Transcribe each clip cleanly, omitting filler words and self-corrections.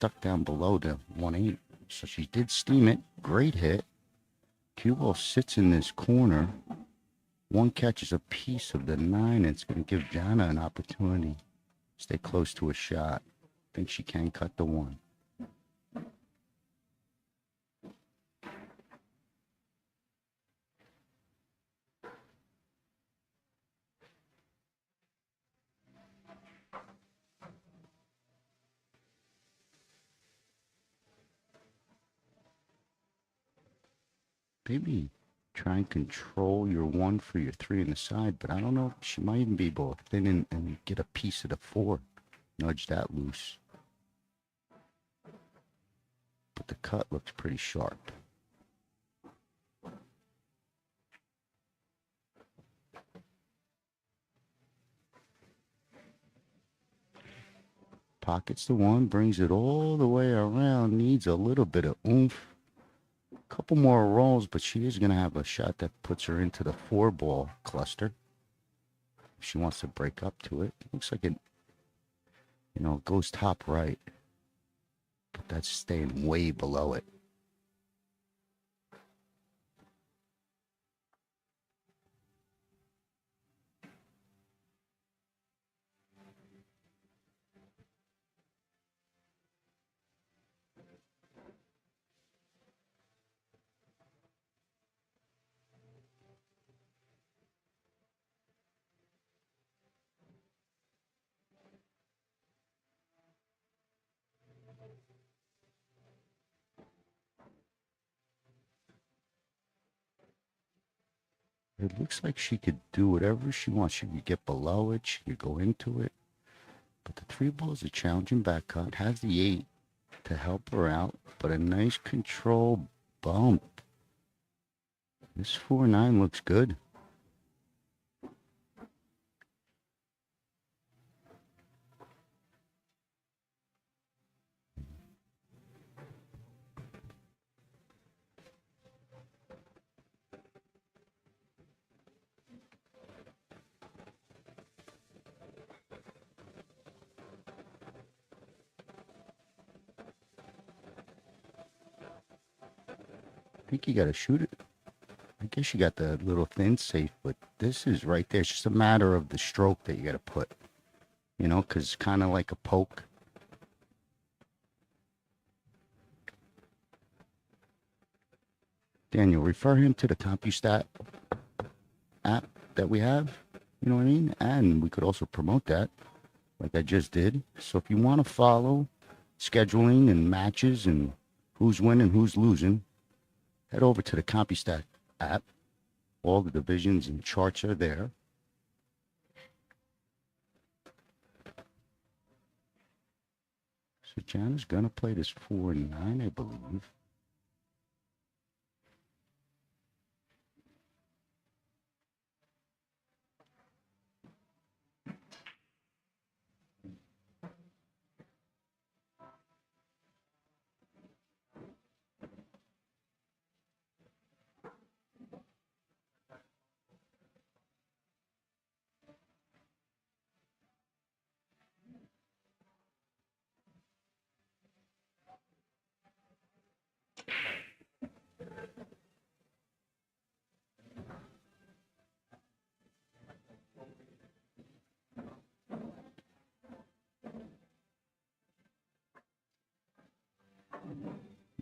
stuck down below the 1-8. So she did steam it. Great hit. Cue ball sits in this corner. One catches a piece of the 9. It's going to give Jana an opportunity to stay close to a shot. I think she can cut the 1. Maybe try and control your 1 for your 3 in the side, but I don't know. She might even be able to thin and get a piece of the 4. Nudge that loose. But the cut looks pretty sharp. Pockets the 1, brings it all the way around, needs a little bit of oomph. Couple more rolls, but she is going to have a shot that puts her into the 4-ball cluster. If she wants to break up to it. Looks like it, goes top right. But that's staying way below it. It looks like she could do whatever she wants. She could get below it. She could go into it. But the 3-ball is a challenging back cut. Has the 8 to help her out. But a nice control bump. This 4-9 looks good. I think you got to shoot it. I guess you got the little thin safe, but this is right there. It's just a matter of the stroke that you got to put, because it's kind of like a poke. Daniel, refer him to the CompuStat app that we have. You know what I mean? And we could also promote that like I just did. So if you want to follow scheduling and matches and who's winning, who's losing, head over to the CompuStat app. All the divisions and charts are there. So Jana's going to play this 4-9, I believe.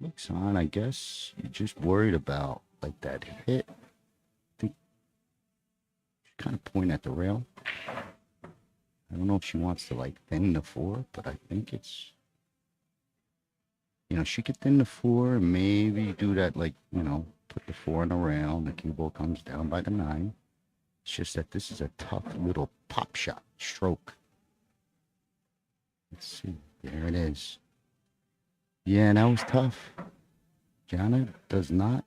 Looks on, I guess you're just worried about like that hit. I think she kind of point at the rail. I don't know if she wants to like thin the 4, but I think it's, she could thin the 4 and maybe do that, like, put the 4 on the rail and the cue ball comes down by the 9. It's just that this is a tough little pop shot stroke. Let's see. There it is. Yeah, that was tough. Jana does not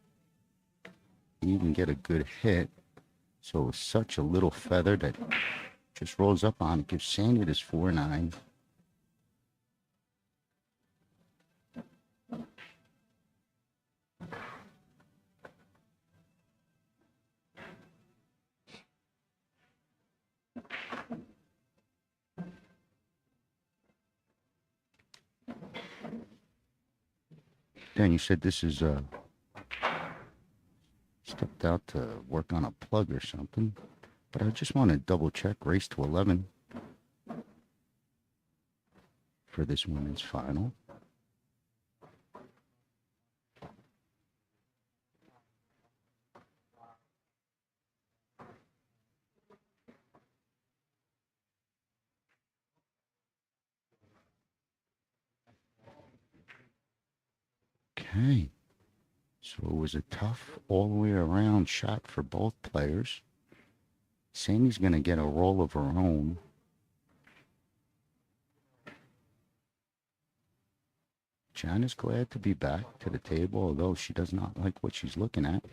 even get a good hit. So it's such a little feather that just rolls up on it. Gives Sandy this 4-9. Dan, you said this is stepped out to work on a plug or something, but I just want to double check race to 11 for this women's final. Okay, so it was a tough all the way around shot for both players. Sandy's going to get a roll of her own. Jana's glad to be back to the table, although she does not like what she's looking at.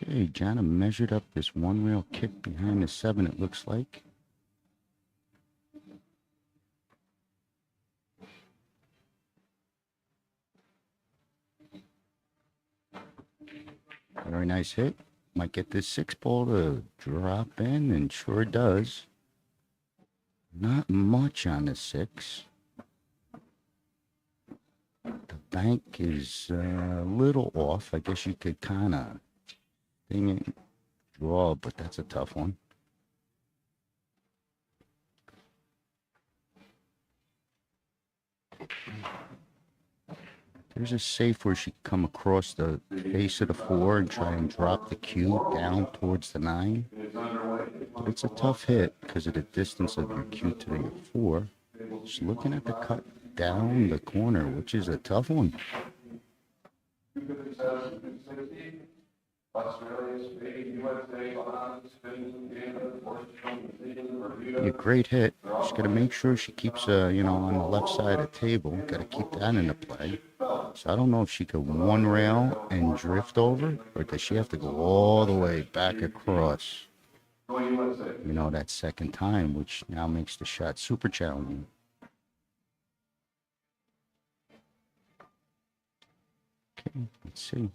Okay, Jana measured up this one rail kick behind the 7, it looks like. Very nice hit. Might get this 6 ball to drop in, and sure does. Not much on the 6. The bank is a little off. I guess you could kind of thing it, draw, but that's a tough one. There's a safe where she can come across the face of the 4 and try and drop the cue down towards the 9. But it's a tough hit because of the distance of your cue to your 4. She's looking at the cut down the corner, which is a tough one. A great hit. She's got to make sure she keeps, on the left side of the table. Got to keep that into play. So I don't know if she could one rail and drift over, or does she have to go all the way back across, that second time, which now makes the shot super challenging. Okay, let's see.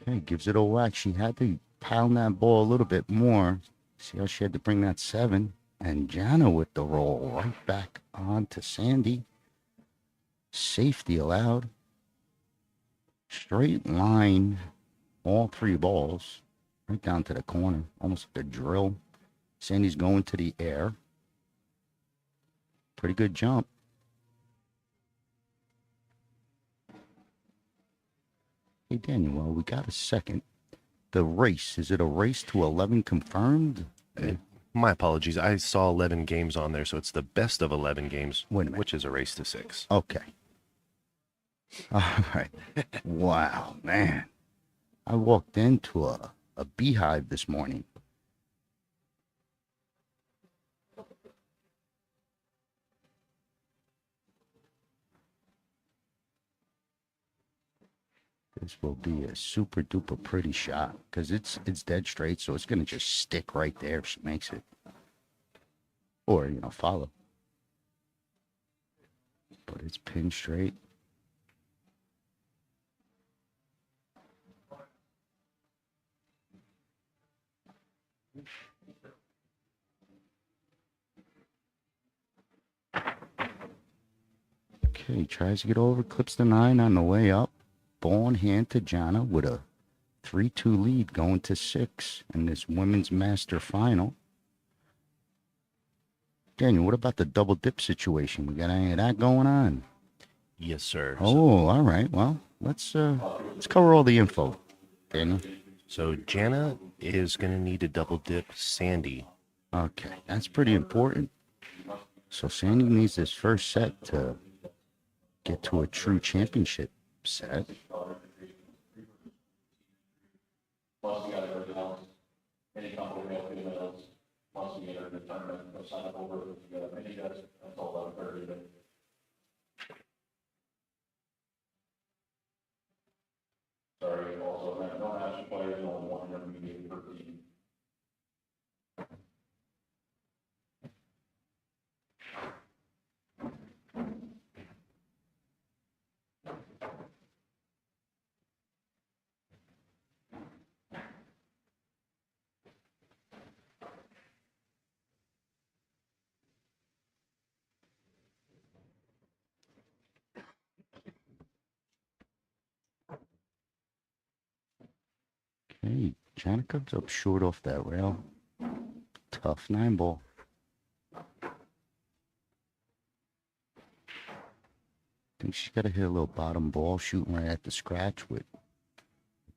Okay, gives it a whack. She had to pound that ball a little bit more. See how she had to bring that 7. And Jana with the roll right back on to Sandy. Safety allowed. Straight line, all 3 balls. Right down to the corner, almost like a drill. Sandy's going to the air. Pretty good jump. Hey, Daniel, well, we got a second. The race, is it a race to 11 confirmed? My apologies. I saw 11 games on there, so it's the best of 11 games, which is a race to 6. Okay. All right. Wow, man. I walked into a beehive this morning. This will be a super duper pretty shot because it's dead straight, so it's going to just stick right there if she makes it. Or, follow. But it's pin straight. Okay, tries to get over, clips the 9 on the way up. Ball in hand to Jana with a 3-2 lead going to 6 in this women's master final. Daniel, what about the double dip situation? We got any of that going on? Yes, sir. Oh, all right. Well, let's cover all the info, Daniel. So Jana is going to need to double dip Sandy. Okay, that's pretty important. So Sandy needs this first set to get to a true championship set. Okay, Jana comes up short off that rail. Tough 9-ball. Think she's got to hit a little bottom ball, shooting right at the scratch with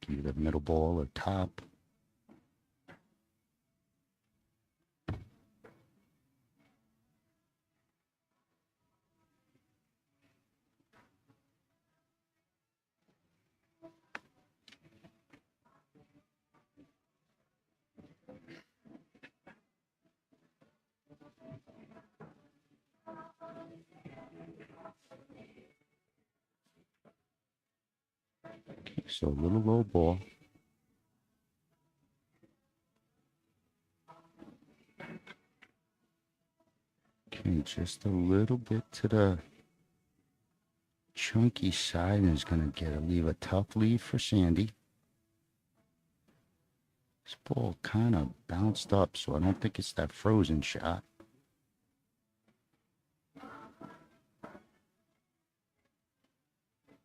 either middle ball or top. Okay, so a little low ball. Okay, just a little bit to the chunky side, and is going to leave a tough lead for Sandy. This ball kind of bounced up, so I don't think it's that frozen shot.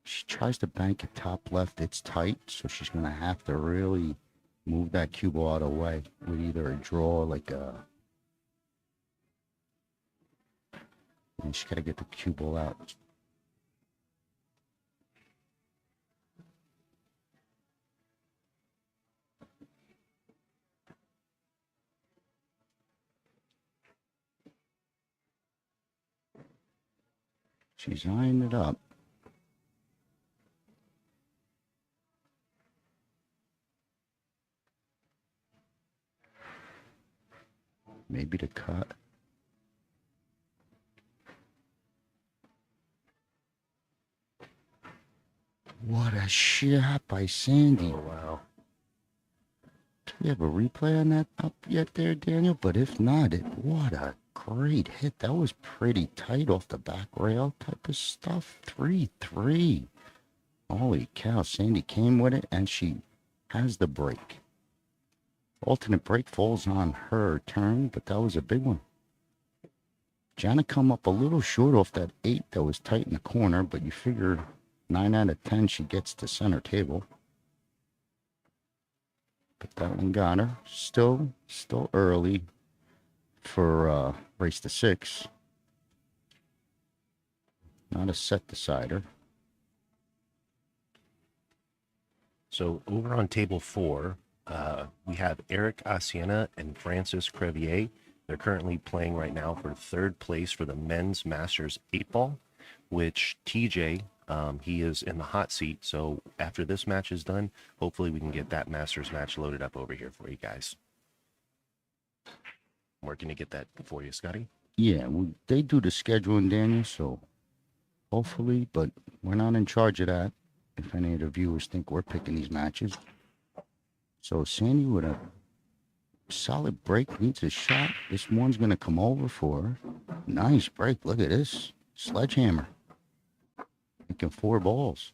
She tries to bank it top left. It's tight, so she's going to have to really move that cue ball out of the way with either a draw, like a... And she's got to get the cue ball out. She's eyeing it up. Maybe to cut. What a shot by Sandy. Oh, wow. Do we have a replay on that up yet there, Daniel? But if not, what a great hit. That was pretty tight off the back rail type of stuff. 3-3. Holy cow, Sandy came with it, and she has the break. Alternate break falls on her turn, but that was a big one. Jana come up a little short off that 8 that was tight in the corner, but you figure 9 out of 10 she gets to center table. But that one got her. Still early for race to 6. Not a set decider. So over on table 4, we have Eric Asiena and Francis Crevier. They're currently playing right now for 3rd place for the men's Masters 8-ball, which TJ, he is in the hot seat. So after this match is done, hopefully we can get that Masters match loaded up over here for you guys. I'm working to get that for you, Scotty. Yeah, well, they do the scheduling, Daniel, so hopefully, but we're not in charge of that. If any of the viewers think we're picking these matches. So Sandy with a solid break needs a shot. This one's going to come over for her. Nice break. Look at this. Sledgehammer. Making 4 balls.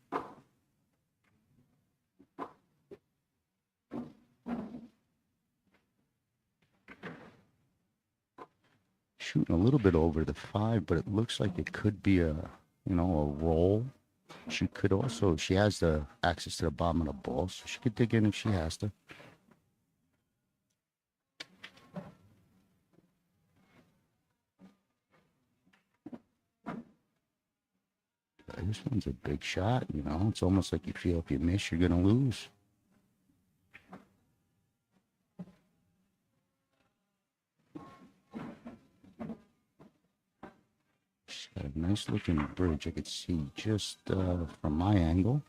Shooting a little bit over the 5, but it looks like it could be a roll. She could also, she has the access to the bottom of the ball, so she could dig in if she has to. This one's a big shot, It's almost like you feel if you miss, you're going to lose. She's got a nice looking bridge. I could see just from my angle.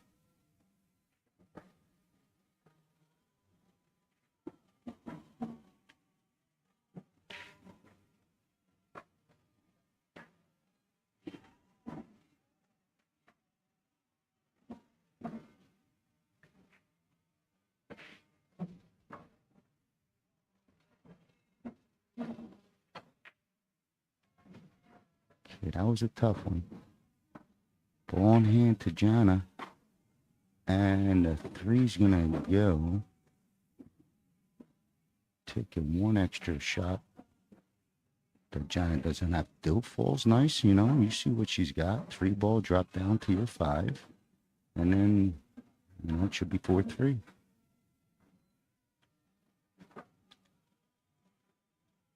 Okay, that was a tough one. Ball in hand to Jana. And the three's gonna go. Taking one extra shot. But Jana doesn't have to do. Falls nice, you know. You see what she's got. 3 ball drop down to your 5. And then, you know, it should be 4-3.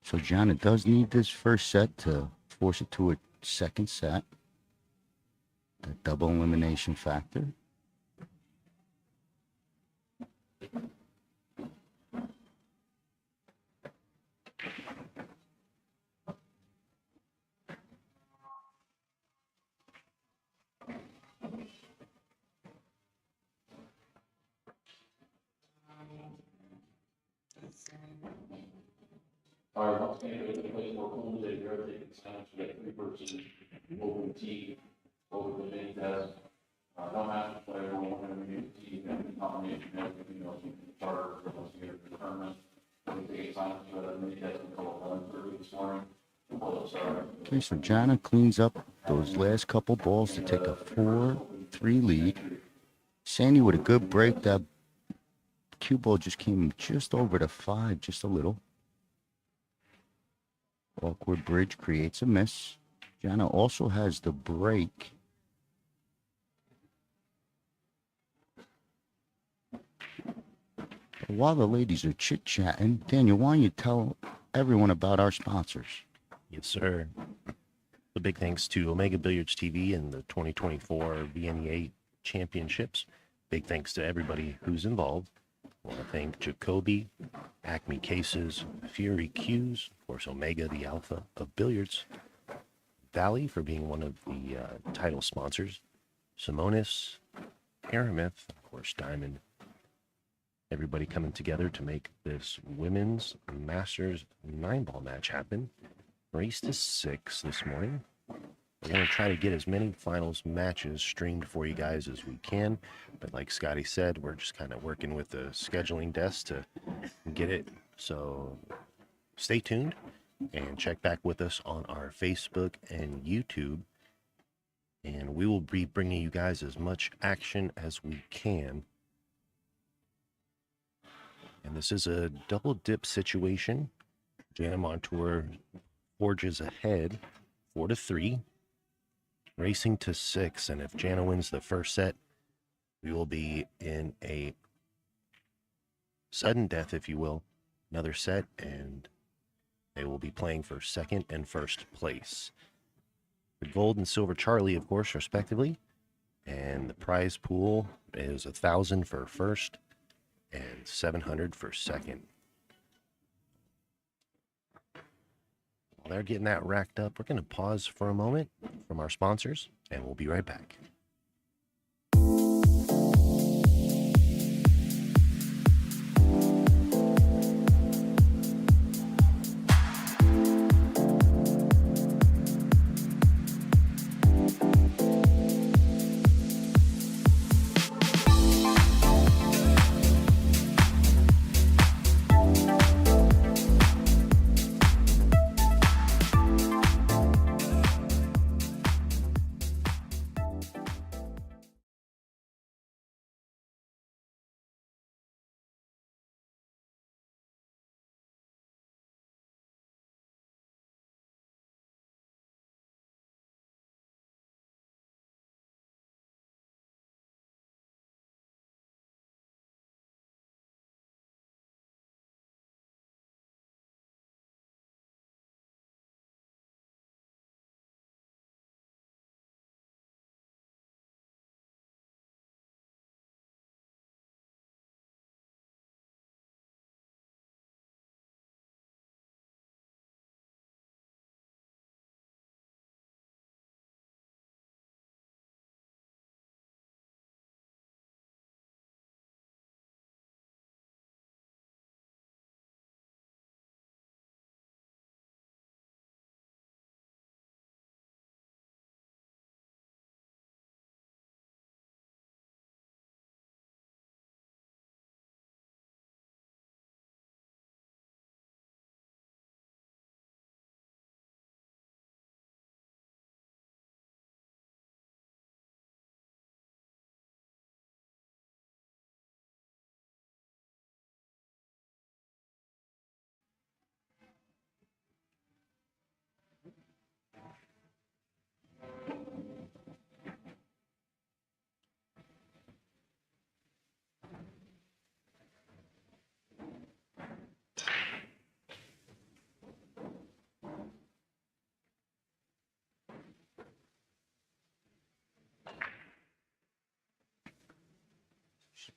So Jana does need this first set to force it to a second set. The double elimination factor. All right, once again, the place more cool today, you're taking stands for that 3 versus over the tee, over the main test. No master player, only one of the tee, and combination, you know, you can start, once you get the tournament. We take time for that mini test until 11:30 this morning. Okay, so Jana cleans up those last couple balls to take a 4-3 lead. Sandy with a good break. That cue ball just came just over the 5, just a little. Awkward bridge creates a miss. Jana also has the break. While the ladies are chit-chatting, Daniel, why don't you tell everyone about our sponsors? Yes, sir. The big thanks to Omega Billiards TV and the 2024 VNEA Championships. Big thanks to everybody who's involved. I want to thank Jacoby, Acme Cases, Fury Cues, of course, Omega, the alpha of billiards, Valley for being one of the title sponsors, Simonis, Aramith, of course, Diamond. Everybody coming together to make this women's Masters 9-ball match happen. Race to 6 this morning. We're going to try to get as many finals matches streamed for you guys as we can. But like Scotty said, we're just kind of working with the scheduling desk to get it. So stay tuned and check back with us on our Facebook and YouTube. And we will be bringing you guys as much action as we can. And this is a double dip situation. Jana Montour forges ahead 4-3. Racing to 6, and if Jana wins the first set, we will be in a sudden death, if you will, another set, and they will be playing for second and first place. The gold and silver Charlie, of course, respectively, and the prize pool is 1,000 for first and 700 for second. While they're getting that racked up, we're going to pause for a moment from our sponsors, and we'll be right back.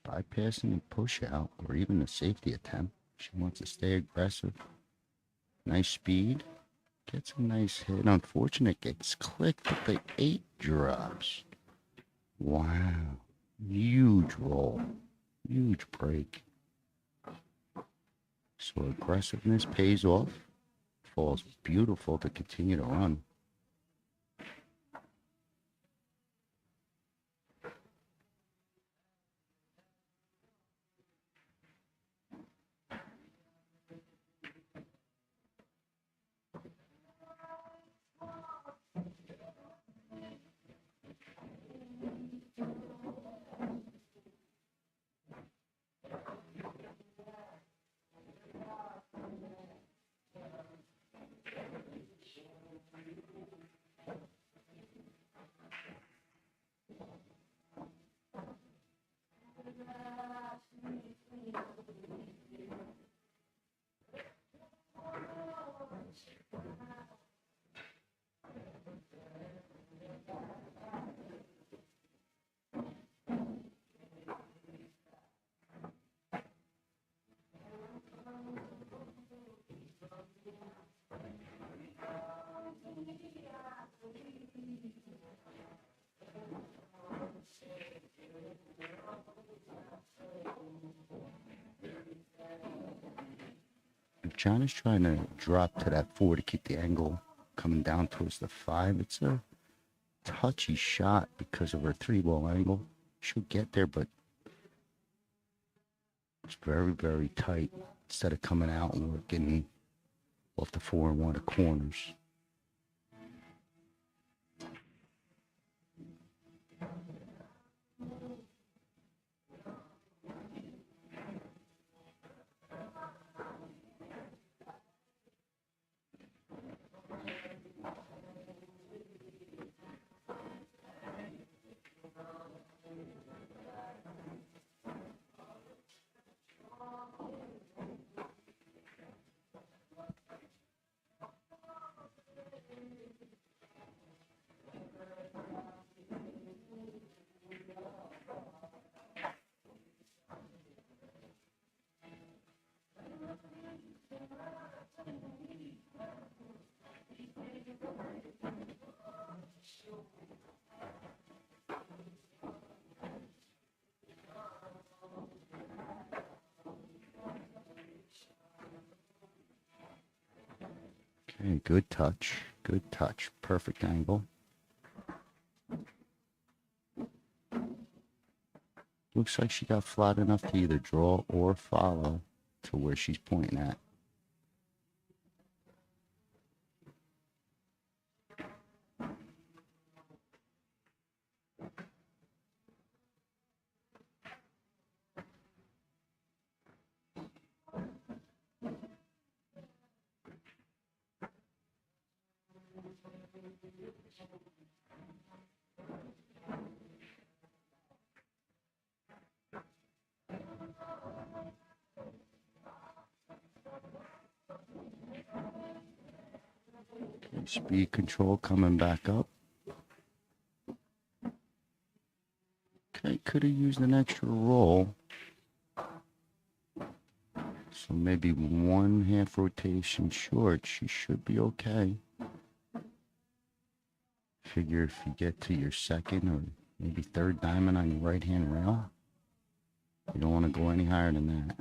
bypassing a push out or even a safety attempt. She wants to stay aggressive. Nice speed. Gets a nice hit. Unfortunate, gets clicked, but the 8 drops. Wow. Huge roll. Huge break. So aggressiveness pays off. Falls beautiful to continue to run. If Jana's trying to drop to that 4 to keep the angle coming down towards the 5, it's a touchy shot because of her 3-ball angle. She'll get there, but it's very, very tight instead of coming out and working off the 4 and 1 of corners. Okay, good touch. Good touch. Perfect angle. Looks like she got flat enough to either draw or follow to where she's pointing at. Okay, speed control coming back up. Okay, could have used an extra roll. So maybe 1/2 rotation short. She should be okay. Figure if you get to your 2nd or maybe 3rd diamond on your right-hand rail, you don't want to go any higher than that.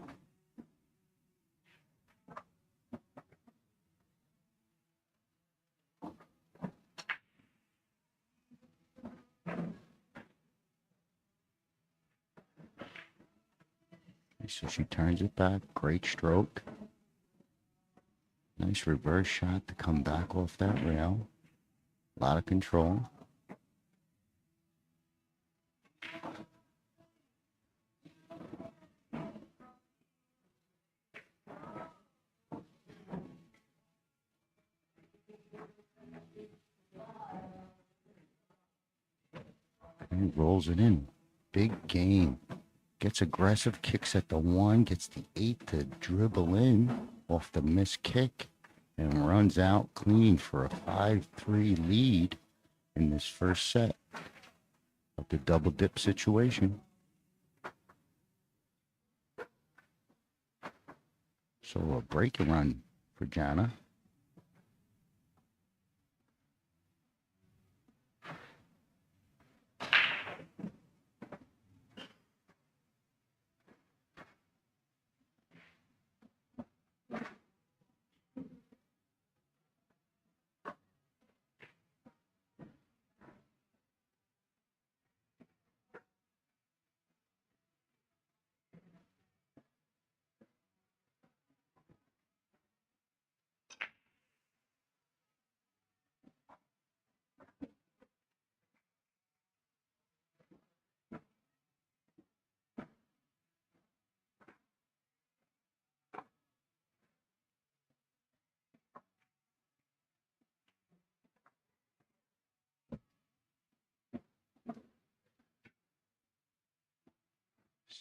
So she turns it back. Great stroke. Nice reverse shot to come back off that rail. A lot of control. And rolls it in. Big game. Gets aggressive, kicks at the 1, gets the 8 to dribble in off the missed kick, and runs out clean for a 5-3 lead in this first set of the double dip situation. So a break and run for Jana.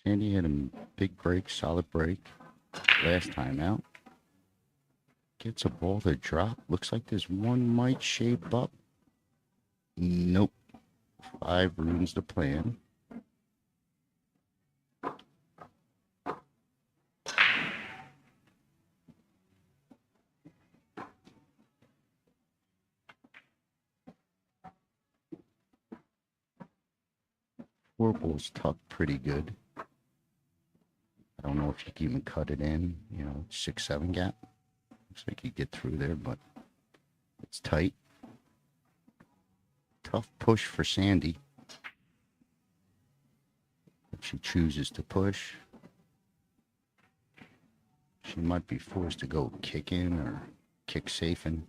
Sandy had a big break, solid break last time out. Gets a ball to drop. Looks like this one might shape up. Nope. 5 ruins the plan. Four ball's tucked pretty good. I don't know if you can even cut it in, 6-7 gap. Looks like you get through there, but it's tight. Tough push for Sandy. If she chooses to push, she might be forced to go kick in or kick safe in.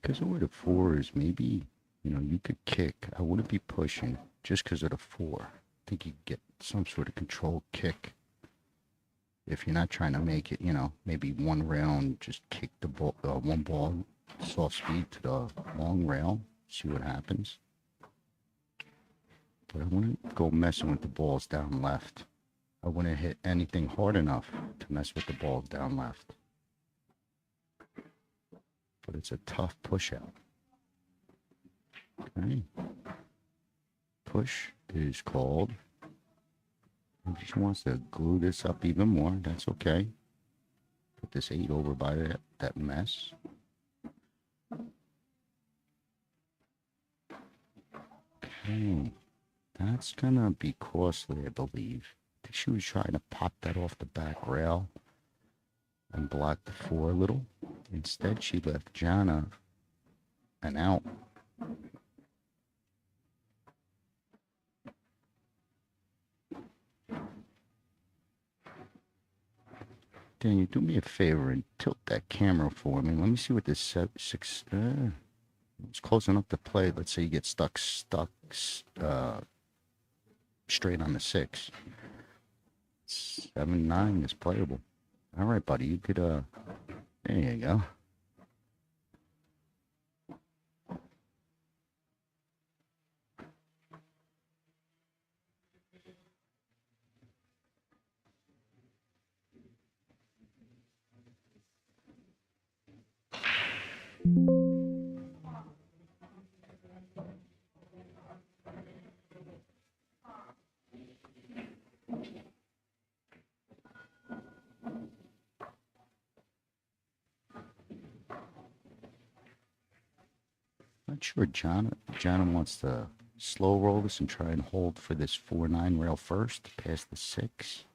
Because of where the 4 is, maybe, you could kick. I wouldn't be pushing just because of the 4. I think you could get some sort of controlled kick. If you're not trying to make it, maybe one round, just kick the ball, one ball, soft speed to the long rail, see what happens. But I wouldn't go messing with the balls down left. I wouldn't hit anything hard enough to mess with the balls down left. But it's a tough push out. Okay. Push is called. If she wants to glue this up even more, that's okay. Put this 8 over by that mess. Okay. That's gonna be costly, I believe. I think she was trying to pop that off the back rail and block the 4 a little. Instead, she left Jana an out. Daniel, do me a favor and tilt that camera for me. Let me see what this 6. It's close enough to play. Let's say you get stuck straight on the 6. 7-9 is playable. All right, buddy. You could there you go. Not sure Jana wants to slow roll this and try and hold for this 4-9 rail first, past the 6.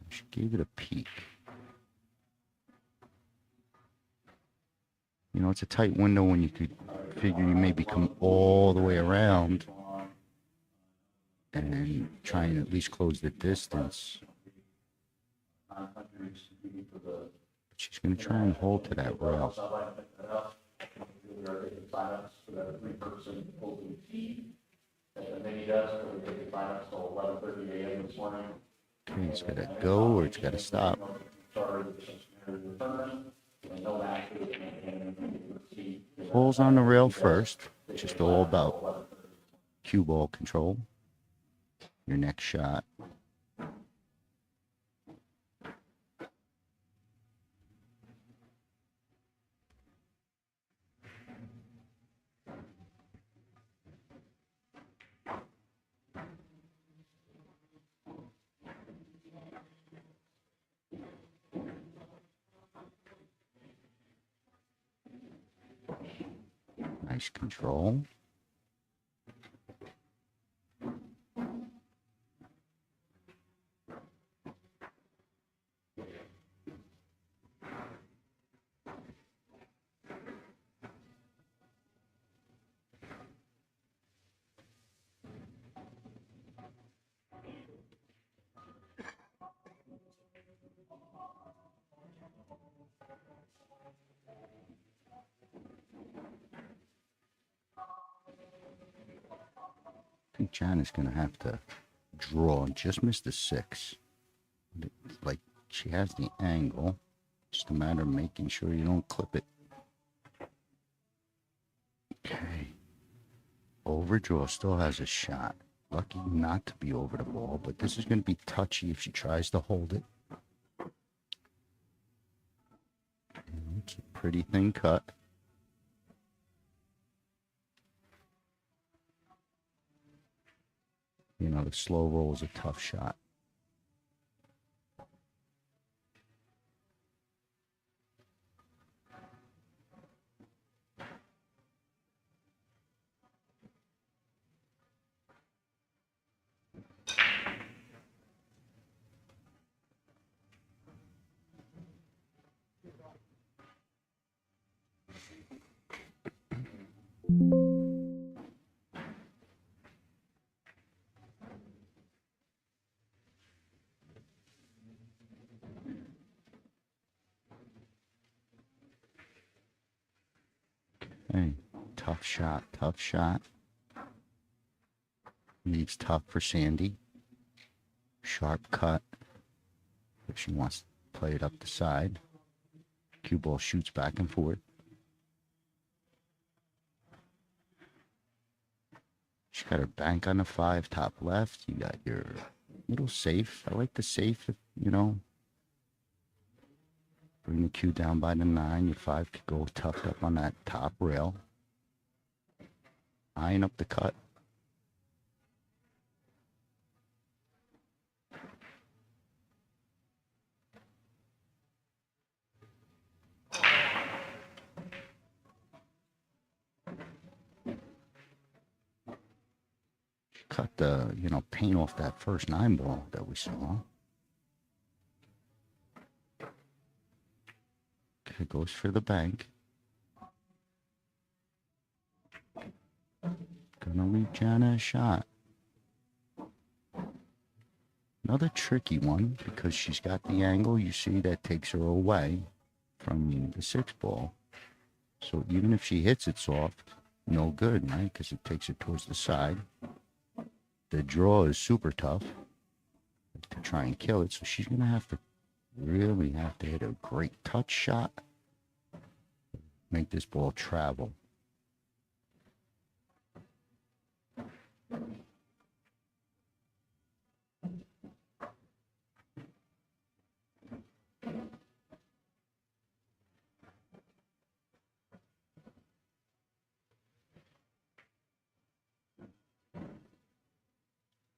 She gave it a peek. It's a tight window when you could figure you maybe come all the way around and try and at least close the distance. But she's going to try and hold to that rail. So that a three-person open team at the mini desk, where we take the sign-ups till 11:30 a.m. this morning. Okay, it's got to go or it's got to stop. Started with the tournament, and no matches, and Balls on the rail first. Just all about cue ball control. Your next shot. Nice control. I think Jana's going to have to draw and just miss the 6. Like, she has the angle. Just a matter of making sure you don't clip it. Okay. Overdraw still has a shot. Lucky not to be over the ball, but this is going to be touchy if she tries to hold it. It's a pretty thin cut. You know, the slow roll is a tough shot. Hey, tough shot, tough shot. Leaves tough for Sandy. Sharp cut. If she wants to play it up the side. Cue ball shoots back and forth. She's got her bank on the 5, top left. You got your little safe. I like the safe, you know. Bring the cue down by the 9. Your 5 could go tucked up on that top rail. Eyeing up the cut. Cut the, you know, paint off that first 9 ball that we saw. Okay, goes for the bank. Gonna leave Jana a shot. Another tricky one because she's got the angle. You see that takes her away from the 6 ball. So even if she hits it soft, no good, right? Because it takes it towards the side. The draw is super tough to try and kill it. So she's going to have to really have to hit a great touch shot. Make this ball travel.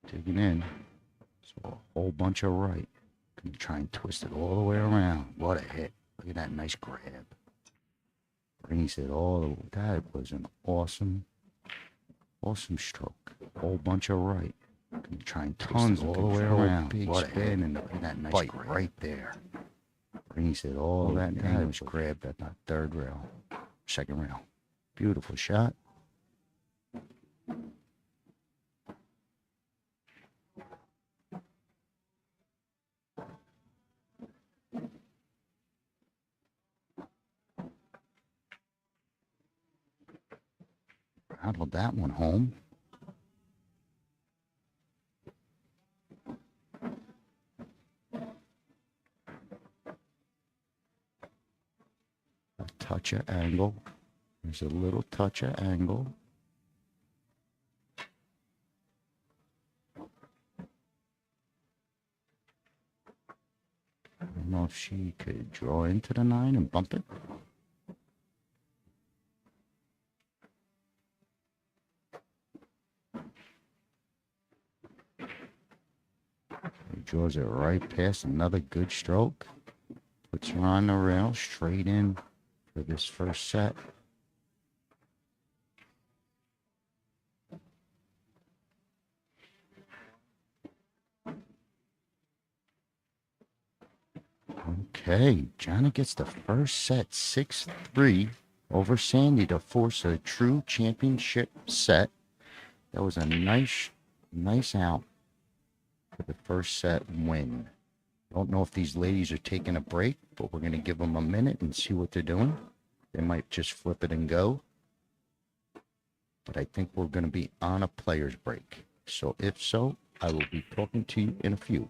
Digging in. So a whole bunch of right. Gonna try and twist it all the way around. What a hit. Look at that nice grab. Brings it all the way. That was an awesome stroke. A whole bunch of right. Gonna try and twist it all the way around. Big what spin a and look at that nice bite grab right there. Brings it all that was grabbed at that 3rd rail. 2nd rail. Beautiful shot. Rattled that one home. A touch of angle. There's a little touch of angle. I don't know if she could draw into the 9 and bump it. He draws it right past, another good stroke. Puts her on the rail, straight in for this first set. Okay, Jana gets the first set 6-3 over Sandy to force a true championship set. That was a nice out for the first set win. Don't know if these ladies are taking a break, but we're going to give them a minute and see what they're doing. They might just flip it and go. But I think we're going to be on a player's break. So if so, I will be talking to you in a few.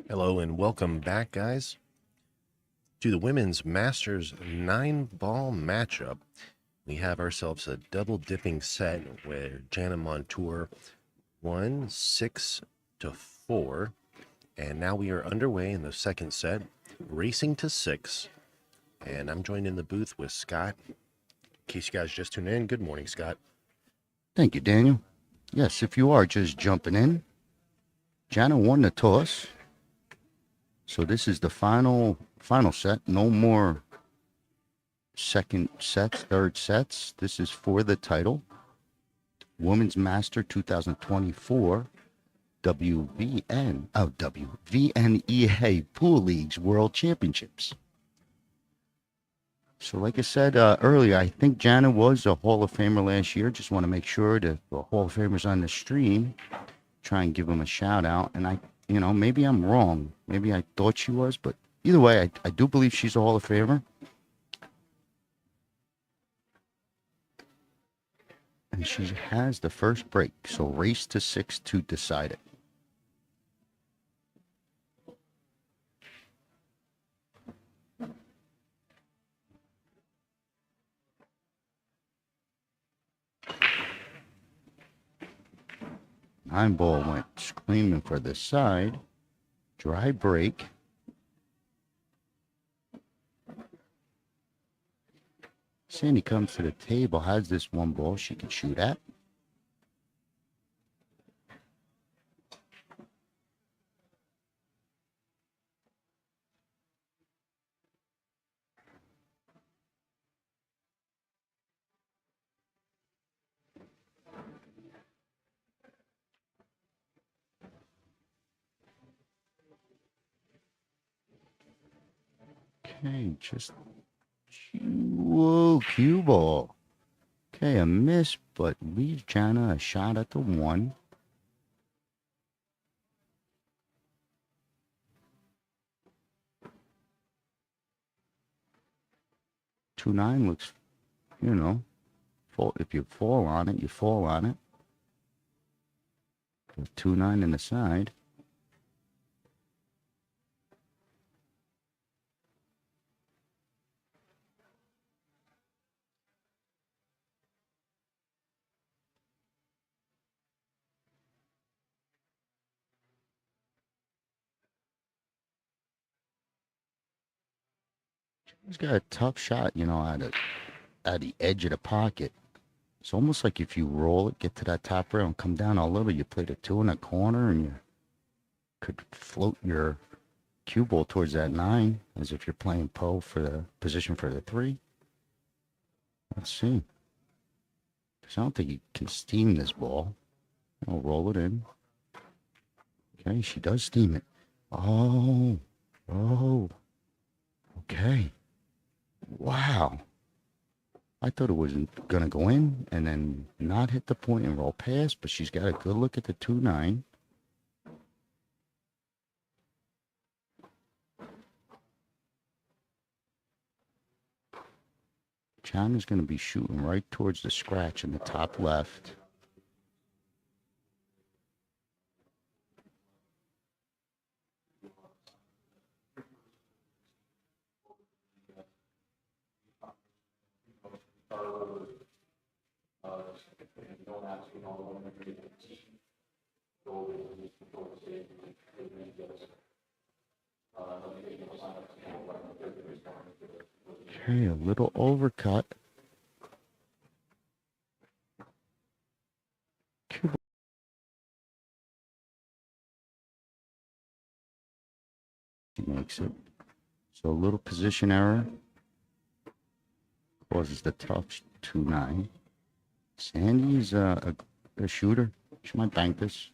Hello and welcome back, guys, to the Women's Masters 9-ball matchup. We have ourselves a double dipping set where Jana Montour won 6-4. And now we are underway in the second set, racing to 6. And I'm joined in the booth with Scott. In case you guys just tuned in, good morning, Scott. Thank you, Daniel. Yes, if you are just jumping in, Jana won the toss. So this is the final set. No more second sets, third sets. This is for the title. Women's Master 2024 VNEA Pool Leagues World Championships. So like I said earlier, I think Jana was a Hall of Famer last year. Just want to make sure that the Hall of Famers on the stream, try and give them a shout out. And maybe I'm wrong. Maybe I thought she was, but either way, I do believe she's a Hall of Famer. And she has the first break. So race to 6 to decide it. Nine ball went screaming for the side. Dry break. Sandy comes to the table, has this one ball she can shoot at. Okay, just whoa, cue ball. Okay, a miss, but leaves Jana a shot at the 1. Two nine looks, if you fall on it, you fall on it. With 2-9 in the side. He's got a tough shot, at the edge of the pocket. It's almost like if you roll it, get to that top rail and come down a little, you play the 2 in the corner and you could float your cue ball towards that 9 as if you're playing Poe for the position for the 3. Let's see. Because I don't think you can steam this ball. I'll roll it in. Okay, she does steam it. Oh. Okay. Wow. I thought it wasn't going to go in and then not hit the point and roll past, but she's got a good look at the 2-9. Jana's going to be shooting right towards the scratch in the top left. Okay, a little overcut. He makes it. So a little position error causes the tough 2-9. Sandy's a shooter. She might bank this.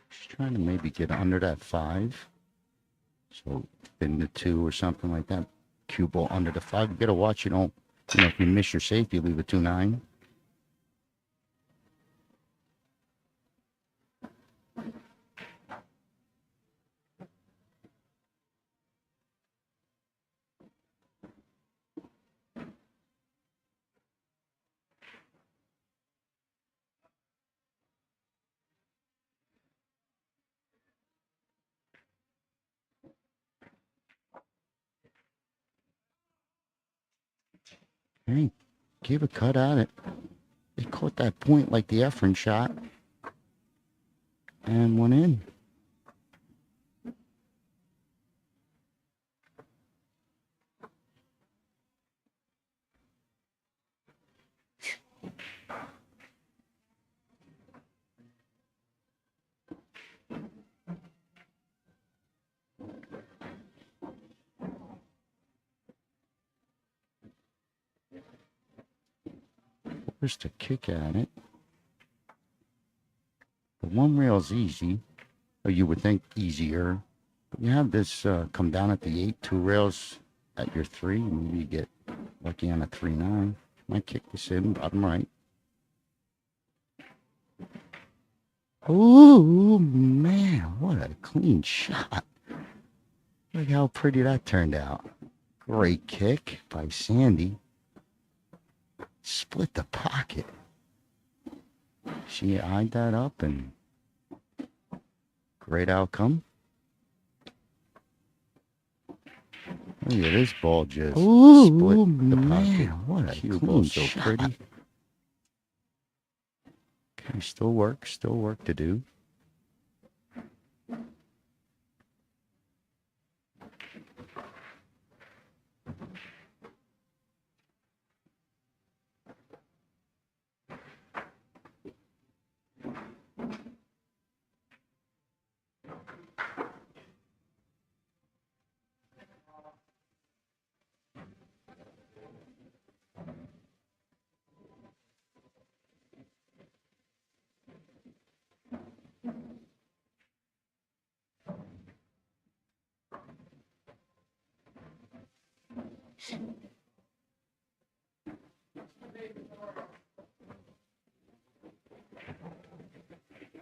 She's trying to maybe get under that 5. So in the 2 or something like that. Cue ball under the 5. You got to watch. If you miss your safety, leave a 2-9. Hey, gave a cut at it. They caught that point like the Efren shot and went in. Just to kick at it. The one rail's easy, or you would think easier. But you have this come down at the 8, 2 rails at your 3. Maybe you get lucky on a 3-9. Might kick this in, bottom right. Oh, man, what a clean shot. Look how pretty that turned out. Great kick by Sandy. Split the pocket. She eyed that up, and great outcome. Look at this ball just split the pocket. What a cue ball, so pretty. Okay, still work to do.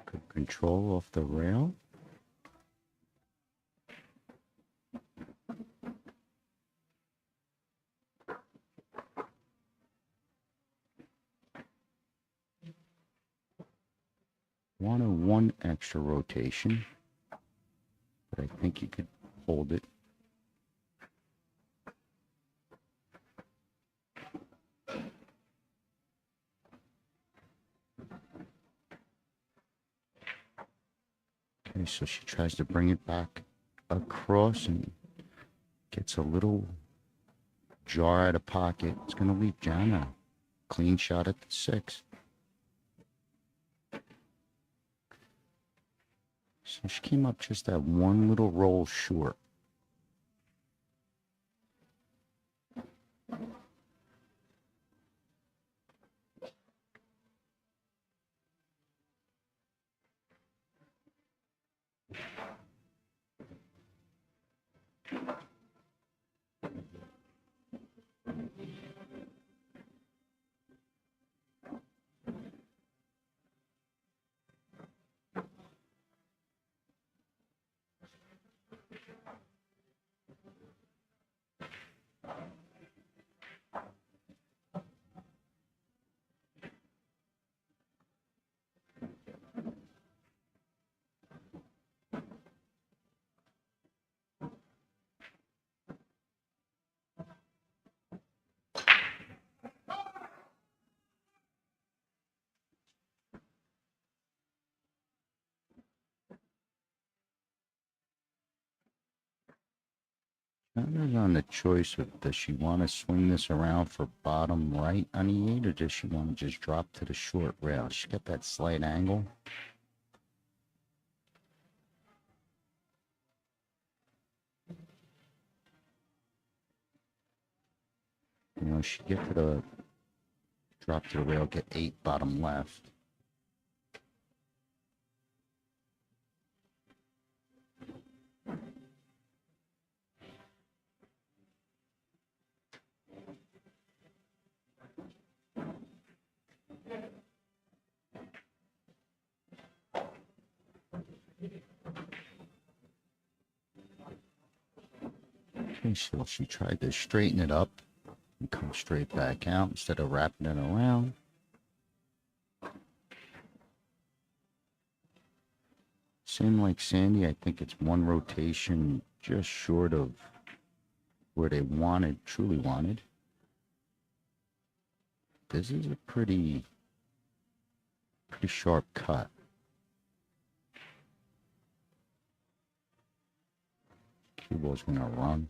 Good control off the rail. Wanted one extra rotation, but I think you could hold it. Okay, so she tries to bring it back across and gets a little jar out of pocket. It's going to leave Jana. Clean shot at the 6. So she came up just that one little roll short. Jana's on the choice of, does she want to swing this around for bottom right on the 8, or does she want to just drop to the short rail? She's got that slight angle. You know, she get to the drop to the rail, get 8 bottom left. Okay, so she tried to straighten it up and come straight back out instead of wrapping it around. Same like Sandy, I think it's one rotation just short of where they wanted, truly wanted. this is a pretty sharp cut. Cue ball's gonna run.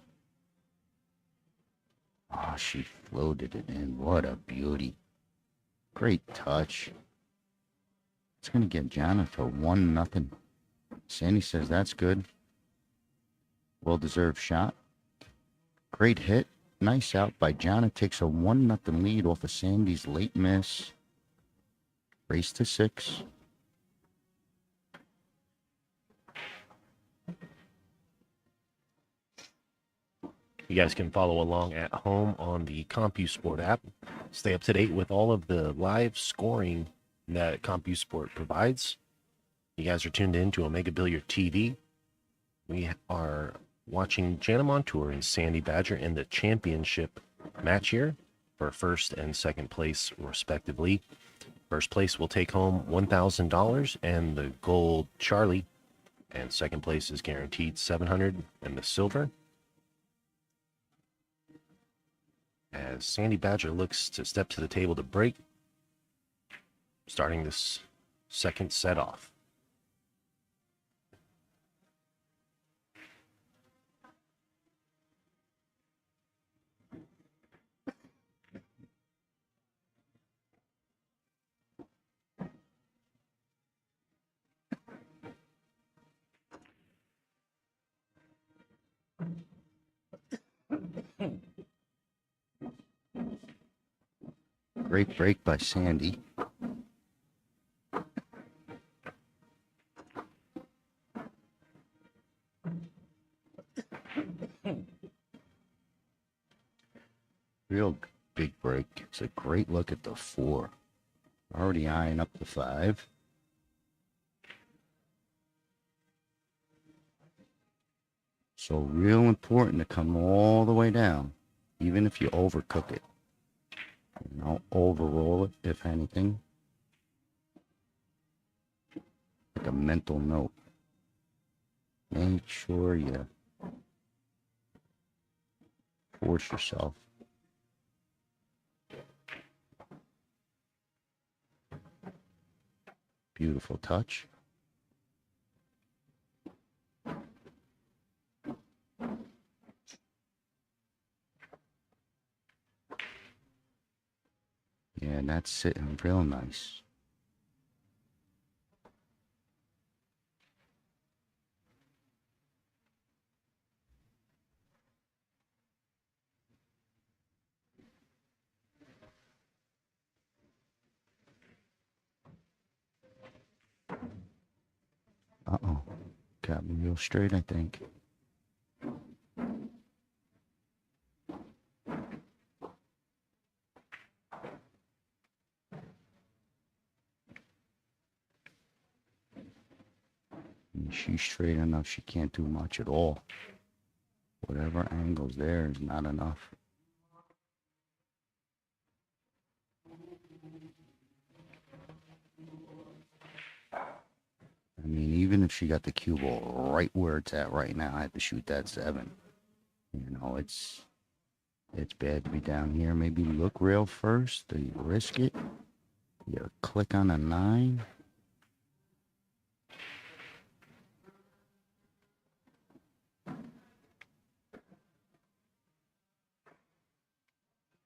Oh, she floated it in. What a beauty. Great touch. It's going to get Jana to 1-0. Sandy says that's good. Well-deserved shot. Great hit. Nice out by Jana. Takes a 1-0 lead off of Sandy's late miss. Race to 6. You guys can follow along at home on the CompuSport app. Stay up to date with all of the live scoring that CompuSport provides. You guys are tuned in to Omega Billiard TV. We are watching Jana Montour and Sandy Badger in the championship match here for first and second place, respectively. First place will take home $1,000 and the gold Charlie, and second place is guaranteed $700 and the silver. As Sandy Badger looks to step to the table to break, starting this second set off. Great break by Sandy. Real big break. It's a great look at the 4. Already eyeing up the 5. So real important to come all the way down, even if you overcook it. You know, overroll it, if anything. Like a mental note. Make sure you force yourself. Beautiful touch. Yeah, and that's sitting real nice. Uh-oh. Got me real straight, I think. She's straight enough, she can't do much at all. Whatever angle's there is not enough. I mean, even if she got the cue ball right where it's at right now, I had to shoot that 7. You know, it's bad to be down here. Maybe look rail first. Do you risk it? You click on a 9.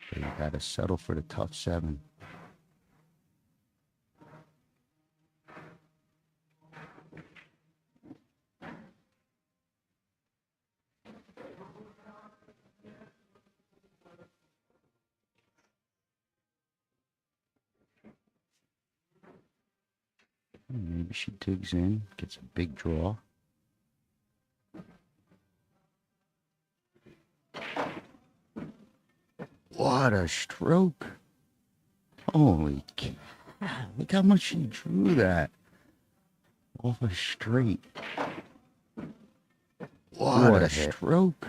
So you gotta settle for the tough 7. Maybe she digs in, gets a big draw. What a stroke. Holy cow. Look how much she drew that. Off a straight. What a stroke.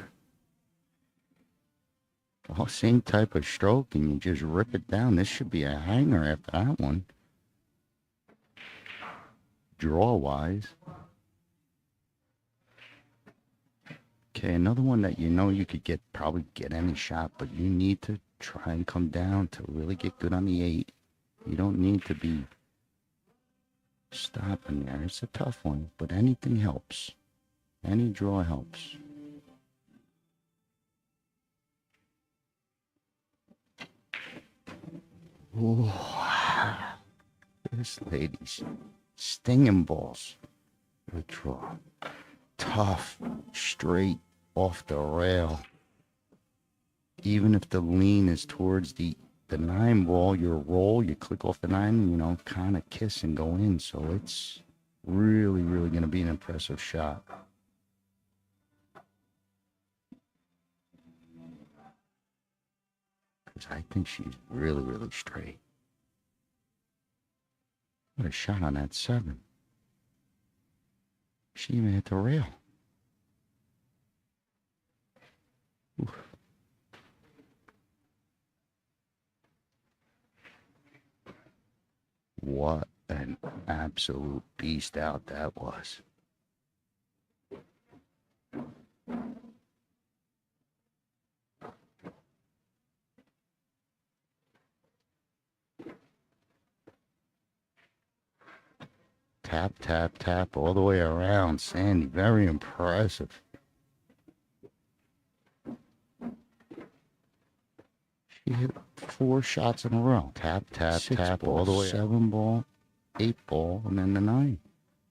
Oh, same type of stroke, and you just rip it down. This should be a hanger after that one. Draw-wise. Okay, another one that you know you could probably get any shot, but you need to Try and come down to really get good on the 8. You don't need to be stopping there. It's a tough one, but anything helps. Any draw helps. Ooh, this lady's stinging balls. Good draw. Tough, straight off the rail. Even if the lean is towards the 9 ball, your roll, you click off the 9, you know, kind of kiss and go in. So it's really, really going to be an impressive shot. Because I think she's really, really straight. What a shot on that 7. She even hit the rail. Oof. What an absolute beast out that was. Tap, tap, tap all the way around, Sandy. Very impressive. She hit 4 shots in a row. Tap, tap, tap all the way. 7 ball, 8 ball, and then the 9.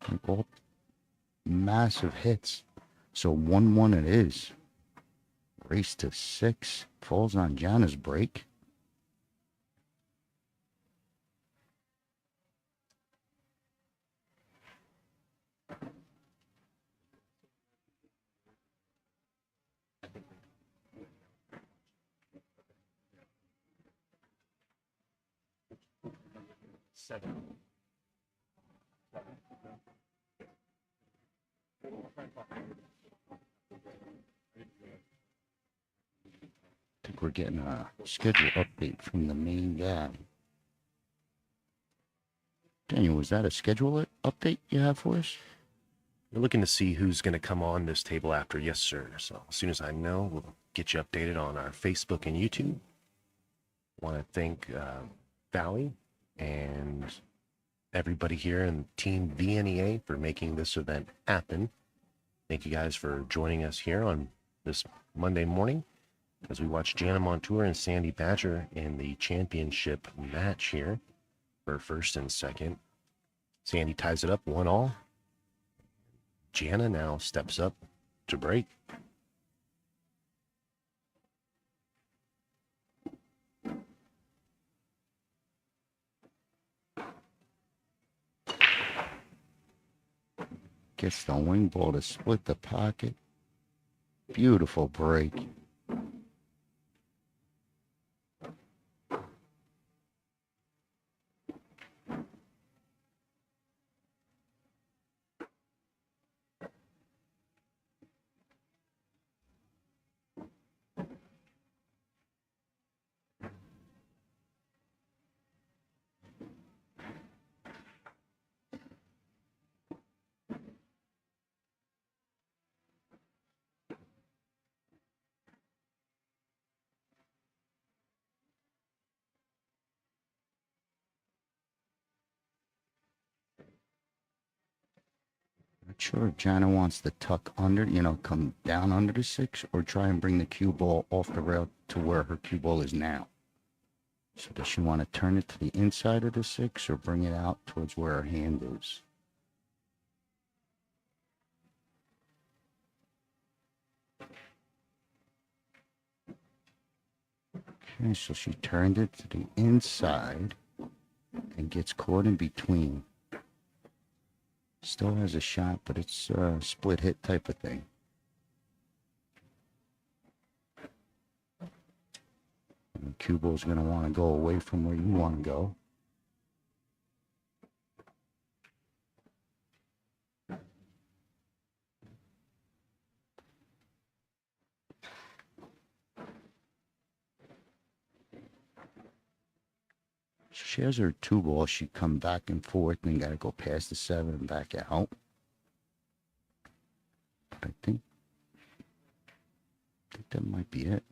Like all massive hits. So 1-1 it is. Race to 6. Falls on Jana's break. Seven. I think we're getting a schedule update from the main guy. Daniel, was that a schedule update you have for us? We're looking to see who's going to come on this table after. Yes, sir. So as soon as I know, we'll get you updated on our Facebook and YouTube. Want to thank Valley and everybody here in Team VNEA for making this event happen. Thank you guys for joining us here on this Monday morning as we watch Jana Montour and Sandy Badger in the championship match here for first and second. Sandy ties it up 1-1. Jana now steps up to break. Gets the wing ball to split the pocket. Beautiful break. Not sure if Jana wants to tuck under, you know, come down under the 6, or try and bring the cue ball off the rail to where her cue ball is now. So does she want to turn it to the inside of the 6 or bring it out towards where her hand is? Okay, so she turned it to the inside and gets caught in between. Still has a shot, but it's a split hit type of thing. And the cue ball's going to want to go away from where you want to go. She has her 2 ball. She come back and forth and got to go past the 7 and back out. But I think that might be it.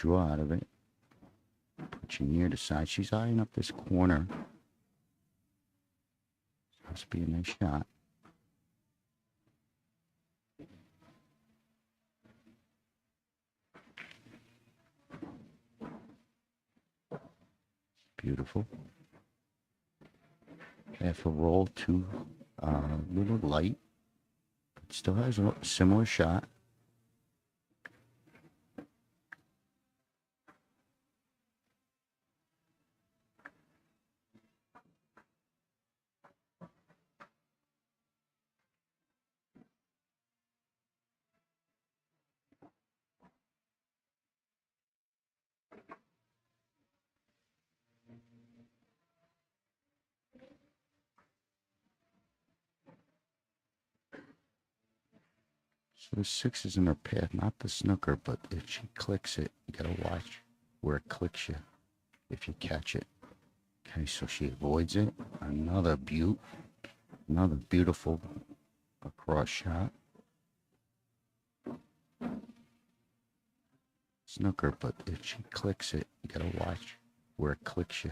draw out of it. Put your near to side. She's eyeing up this corner. Must be a nice shot. Beautiful. Half a roll, too little light. But still has a similar shot. So the 6 is in her path, not the snooker, but if she clicks it, you gotta watch where it clicks you if you catch it. Okay, so she avoids it. Another beautiful across shot. Snooker, but if she clicks it, you gotta watch where it clicks you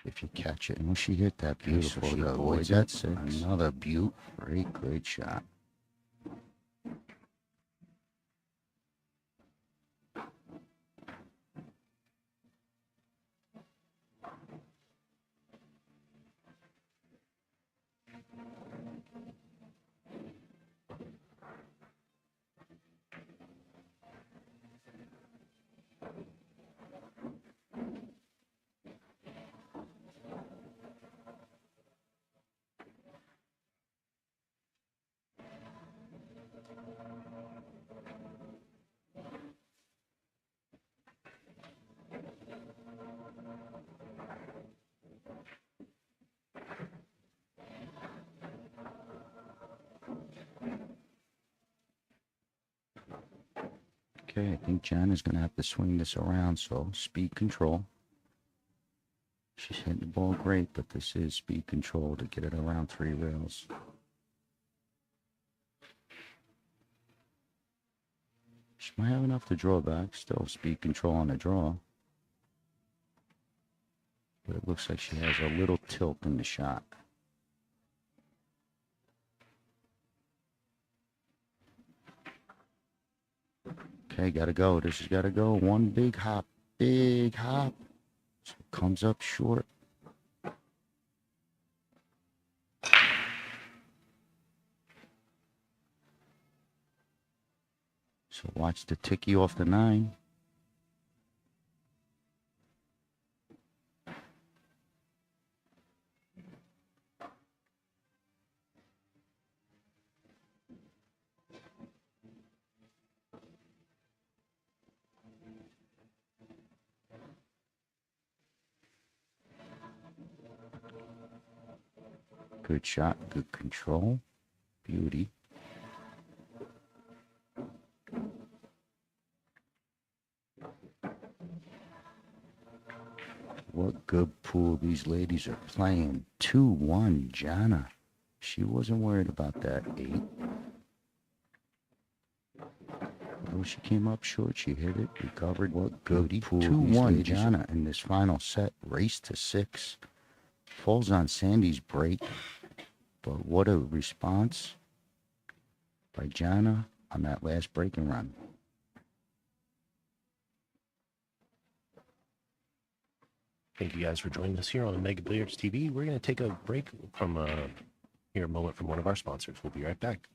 if you catch it. And when she hit that beautiful, so she avoids that 6. Another great shot. Okay, I think Jana's going to have to swing this around, so speed control. She's hitting the ball great, but this is speed control to get it around 3 rails. She might have enough to draw back, still speed control on the draw. But it looks like she has a little tilt in the shot. Okay, gotta go. This has gotta go. One big hop. Big hop. So it comes up short. So watch the ticky off the 9. Good shot, good control, beauty. What good pool these ladies are playing. 2-1, Jana. She wasn't worried about that 8. Though she came up short, she hit it, recovered. What good pool 2-1, Jana in this final set. Race to 6. Falls on Sandy's break. But what a response by Jana on that last breaking run. Thank you guys for joining us here on Mega Billiards TV. We're going to take a break from here a moment from one of our sponsors. We'll be right back.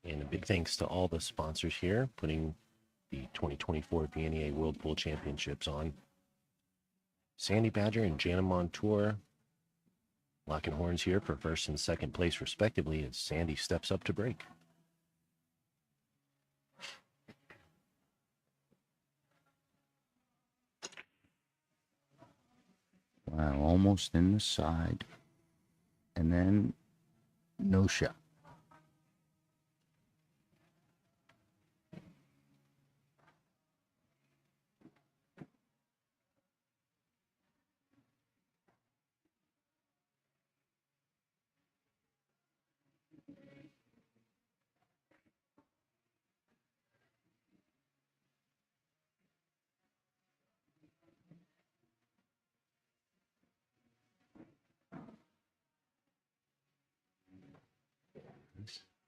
And a big thanks to all the sponsors here putting the 2024 VNEA World Pool Championships on. Sandy Badger and Jana Montour, Locking horns here for first and second place, respectively, as Sandy steps up to break. Wow, almost in the side. And then no shot.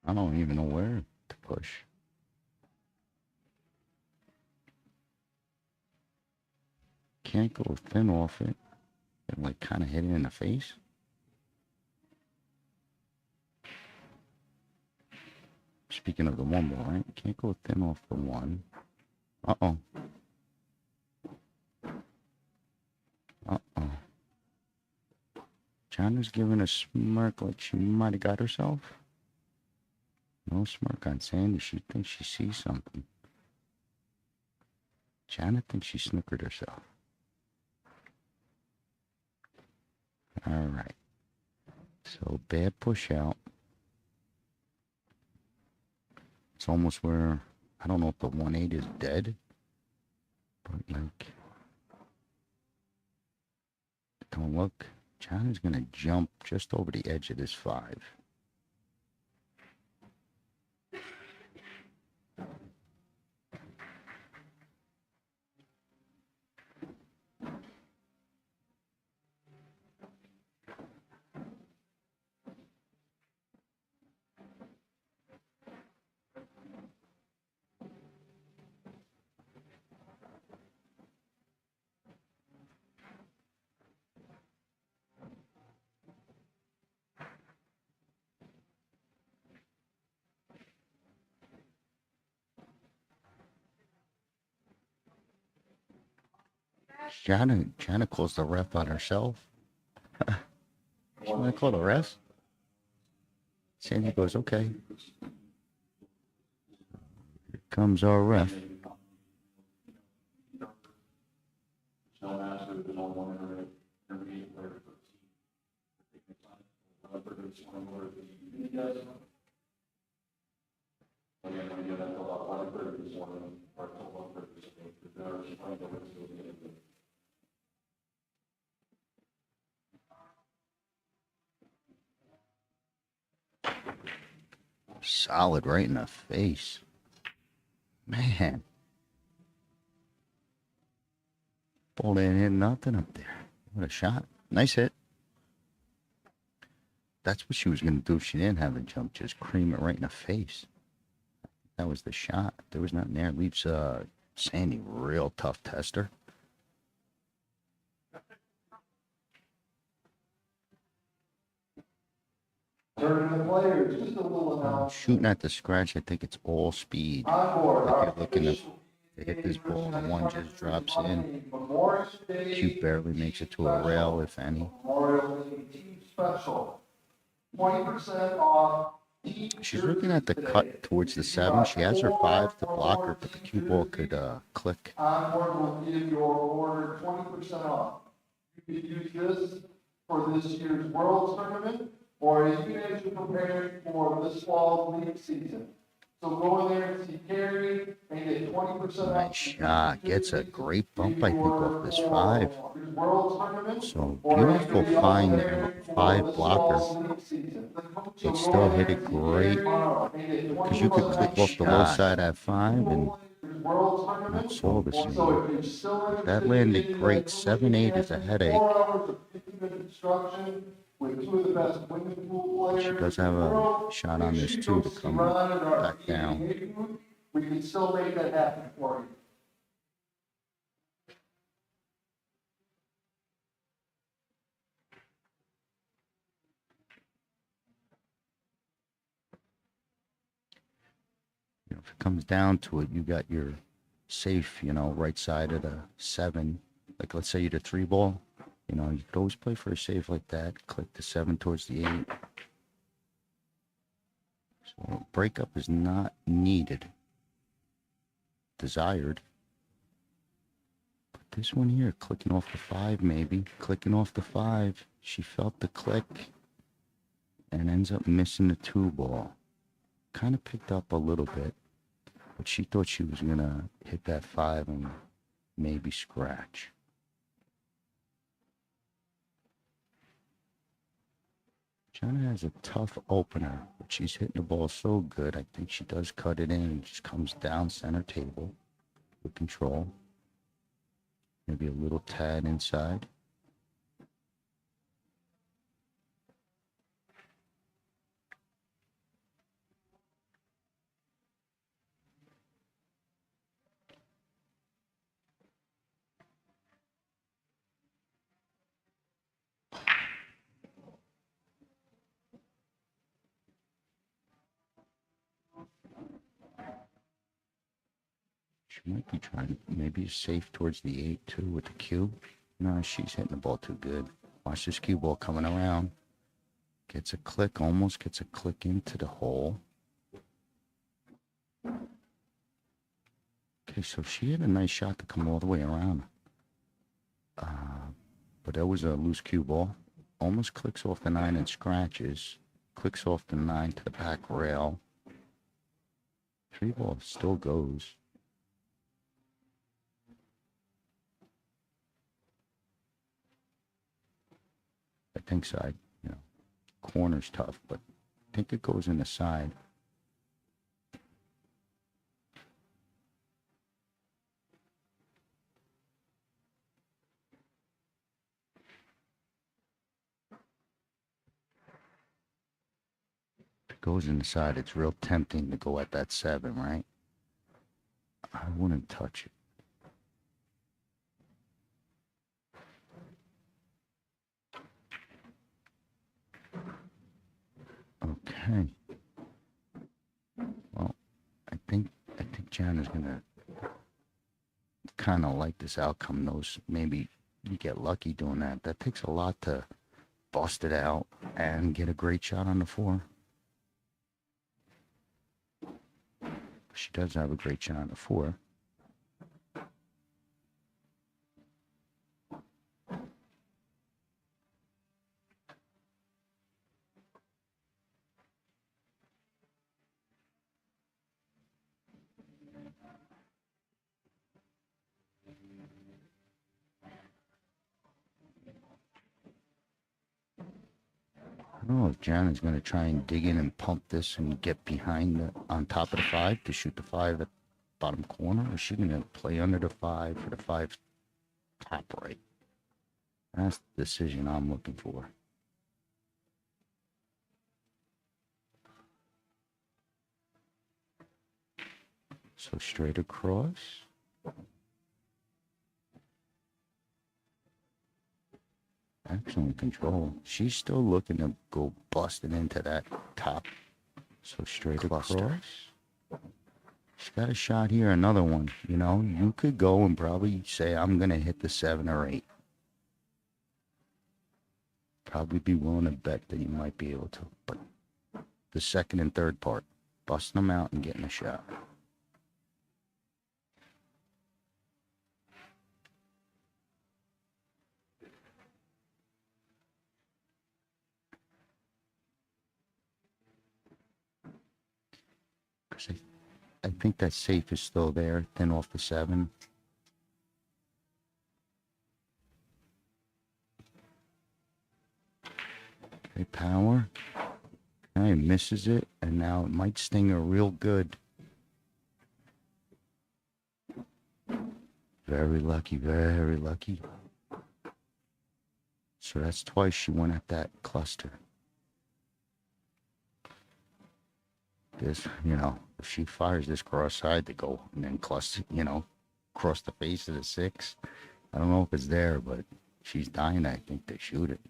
I don't even know where to push. Can't go thin off it. And like kind of hit it in the face. Speaking of the one ball, right? Can't go thin off the one. Uh-oh. Uh-oh. Jana's giving a smirk like she might have got herself. No smirk on Sandy. She thinks she sees something. Jana thinks she snookered herself. All right. So bad push out. It's almost where, I don't know if the 1-8 is dead. But like, don't look. Jana's going to jump just over the edge of this 5. Jana calls the ref on herself. She want to call the ref? Sandy goes, okay. Here comes our ref. No master, there's only one intermediate player per team. Again, when you get that about one third is one or one third is there are some other ways to get it. Solid right in the face. Man. Ball didn't hit nothing up there. What a shot. Nice hit. That's what she was going to do if she didn't have the jump. Just cream it right in the face. That was the shot. There was nothing there. Leaves Sandy real tough tester. Players, just a little announcement. Shooting at the scratch, I think it's all speed. Like you're looking to hit this ball, and one just drops in. Q barely makes it to a rail, if any. Memorial Day Team Special. 20% off. She's looking at the cut towards the 7. She has her 5 to block her, but the cue ball could click. Onboard will give your order 20% off. You could use this for this year's World Tournament, or even as you're preparing for this fall league season. So go in there and see Carrie and get 20% off. Nice shot. Gets a great bump, I think, off this 5. So beautiful fine 5 blocker. But still hit it great. Because you could click off the low side at 5 and that's all the same. That landed great. 7-8 is a headache. She does have a shot on this too to come back down. We can still make that happen for you. You know, if it comes down to it, you got your safe, right side of the 7. Like let's say you did 3 ball, You know, you could always play for a save like that. Click the 7 towards the 8. So breakup is not needed. Desired. But this one here, clicking off the 5 maybe. Clicking off the 5. She felt the click and ends up missing the 2 ball. Kind of picked up a little bit, but she thought she was going to hit that 5 and maybe scratch. Jana has a tough opener, but she's hitting the ball so good. I think she does cut it in and just comes down center table with control. Maybe a little tad inside. She might be trying, maybe safe towards the 8 too with the cue. No, she's hitting the ball too good. Watch this cue ball coming around. Gets a click, almost gets a click into the hole. Okay, so she had a nice shot to come all the way around. But that was a loose cue ball. Almost clicks off the 9 and scratches. Clicks off the 9 to the back rail. 3 ball still goes. I think side, you know, corner's tough, but I think it goes in the side. If it goes in the side, it's real tempting to go at that 7, right? I wouldn't touch it. Okay. Well, I think Jana's gonna kind of like this outcome. Knows maybe you get lucky doing that. That takes a lot to bust it out and get a great shot on the 4. She does have a great shot on the 4. I don't know if Jana's going to try and dig in and pump this and get behind on top of the 5 to shoot the 5 at bottom corner, or is she going to play under the 5 for the 5 top right? That's the decision I'm looking for. So straight across. Excellent control. She's still looking to go busting into that top. So straight across. She's got a shot here, another one. You know, you could go and probably say, I'm going to hit the 7 or 8. Probably be willing to bet that you might be able to. But the second and third part, busting them out and getting a shot. Because I think that safe is still there, thin off the 7. Okay, power. Okay, misses it, and now it might sting her real good. Very lucky, very lucky. So that's twice she went at that cluster. This, you know, if she fires this cross side to go and then cluster, you know, across the face of the 6, I don't know if it's there, but she's dying, I think, to shoot it.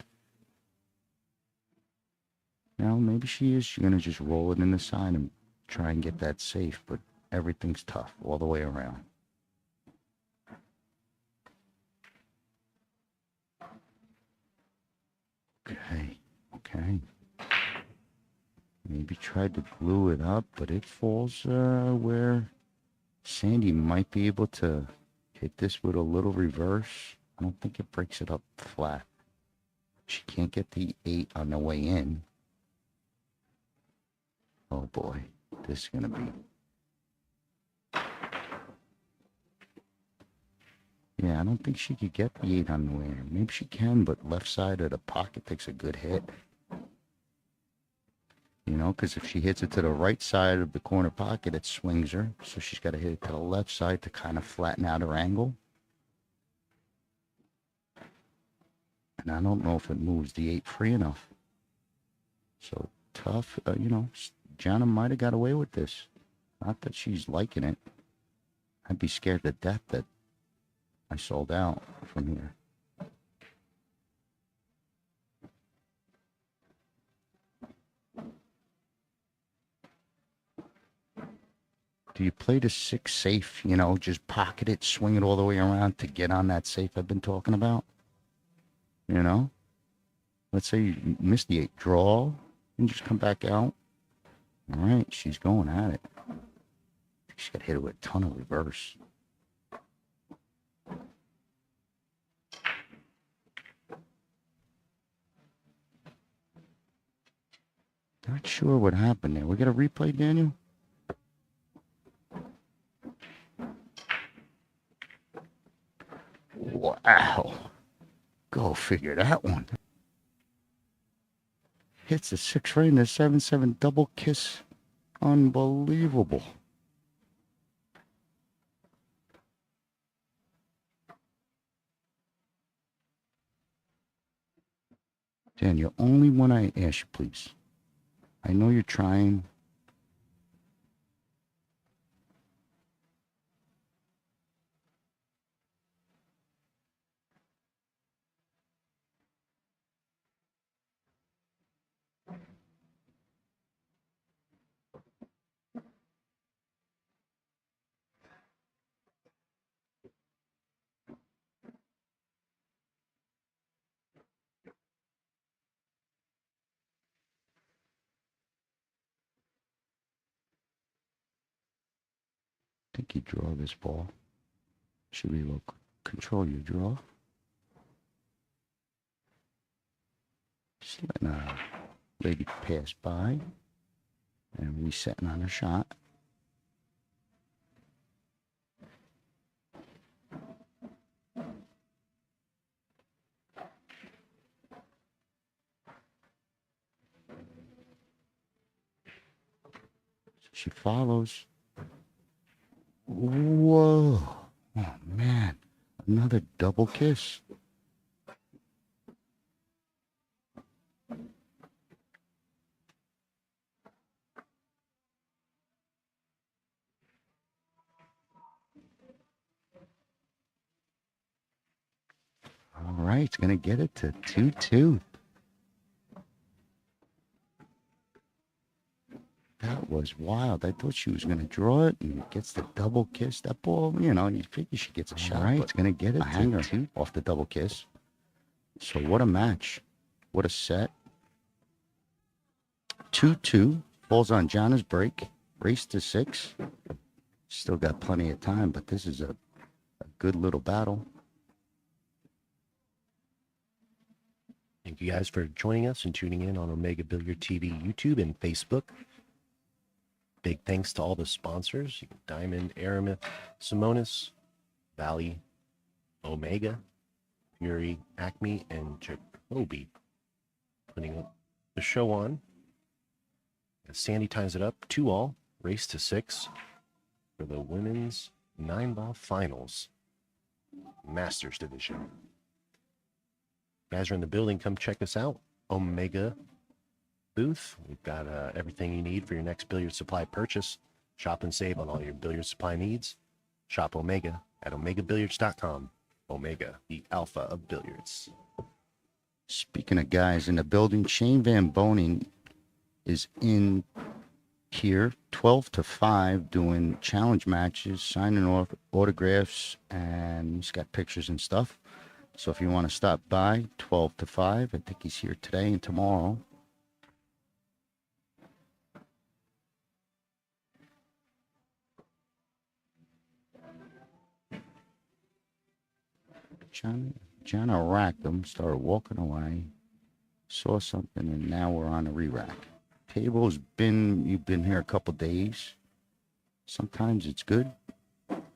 Now, maybe she's going to just roll it in the side and try and get that safe, but everything's tough all the way around. Okay, okay. Maybe tried to glue it up, but it falls where Sandy might be able to hit this with a little reverse. I don't think it breaks it up flat. She can't get the 8 on the way in. Oh boy, this is going to be... Yeah, I don't think she could get the 8 on the way in. Maybe she can, but left side of the pocket takes a good hit. You know, because if she hits it to the right side of the corner pocket, it swings her. So she's got to hit it to the left side to kind of flatten out her angle. And I don't know if it moves the 8 free enough. So tough, you know, Jana might have got away with this. Not that she's liking it. I'd be scared to death that I sold out from here. Do you play the 6 safe, you know, just pocket it, swing it all the way around to get on that safe I've been talking about? You know? Let's say you miss the 8, draw, and just come back out. All right, she's going at it. She's got hit with a ton of reverse. Not sure what happened there. We got a replay, Daniel? Wow. Go figure that one. Hits the 6 right in the 7-7 double kiss. Unbelievable. Daniel, only when I ask you, please. I know you're trying. I think you draw this ball. Should we look? Control your draw. Just letting a lady pass by and resetting on her shot. She follows. Whoa. Oh, man. Another double kiss. All right, it's going to get it to 2-2. That was wild. I thought she was going to draw it, and it gets the double kiss. That ball, you know, you figure she gets a shot. All right, it's going to get it. A hanger off the double kiss. So what a match. What a set. 2-2. Falls on Jana's break. Race to 6. Still got plenty of time, but this is a good little battle. Thank you guys for joining us and tuning in on Omega Billiard TV, YouTube, and Facebook. Big thanks to all the sponsors: Diamond, Aramith, Simonis, Valley, Omega, Fury, Acme, and Jacoby putting the show on. As Sandy ties it up 2-all, race to 6 for the women's 9-ball finals, Masters Division. Guys are in the building. Come check us out. Omega booth. We've got everything you need for your next billiard supply purchase. Shop and save on all your billiard supply needs. Shop Omega at omegabilliards.com. Omega, the alpha of billiards. Speaking of guys in the building, Shane Van Boning is in here 12 to 5 doing challenge matches, signing off autographs, and he's got pictures and stuff. So if you want to stop by, 12 to 5, I think he's here today and tomorrow. Jana racked him, started walking away, saw something, and now we're on a re-rack. Table's you've been here a couple days. Sometimes it's good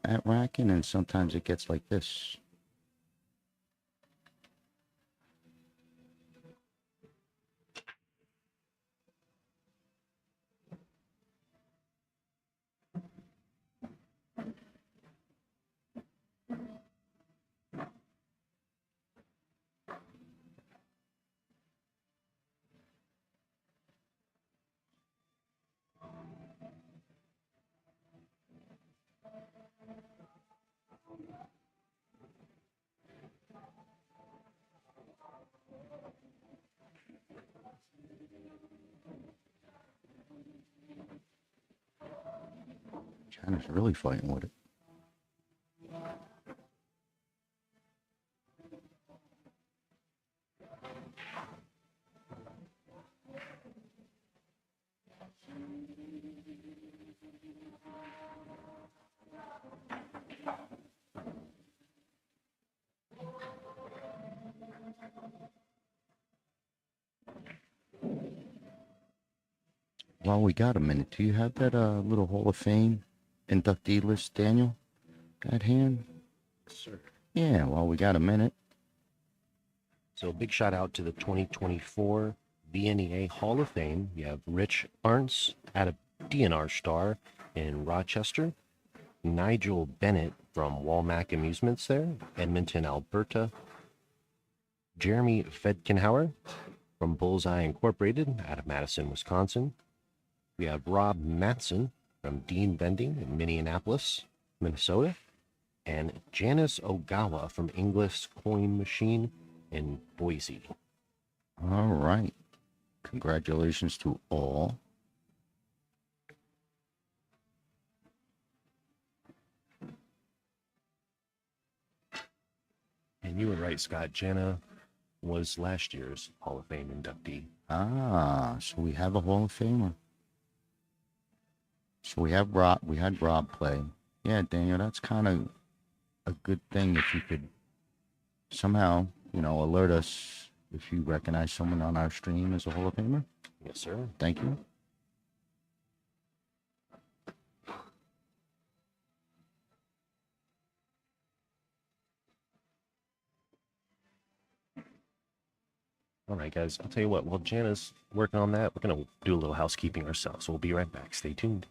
at racking, and sometimes it gets like this. Jana's really fighting with it. While we got a minute, do you have that little Hall of Fame inductee list, Daniel, at hand? Sir. Yeah, while we got a minute. So big shout out to the 2024 VNEA Hall of Fame. You have Rich Arntz at a DNR star in Rochester, Nigel Bennett from Walmack Amusements there, Edmonton, Alberta, Jeremy Fedkenhauer from Bullseye Incorporated out of Madison, Wisconsin. We have Rob Matson from Dean Vending in Minneapolis, Minnesota, and Janice Ogawa from Inglis Coin Machine in Boise. All right. Congratulations to all. And you were right, Scott. Jana was last year's Hall of Fame inductee. Ah, so we have a Hall of Famer. So we had Rob play. Yeah, Daniel, that's kind of a good thing if you could somehow, alert us if you recognize someone on our stream as a Hall of Famer. Yes, sir. Thank you. All right, guys. I'll tell you what. While Jana's working on that, we're going to do a little housekeeping ourselves. We'll be right back. Stay tuned.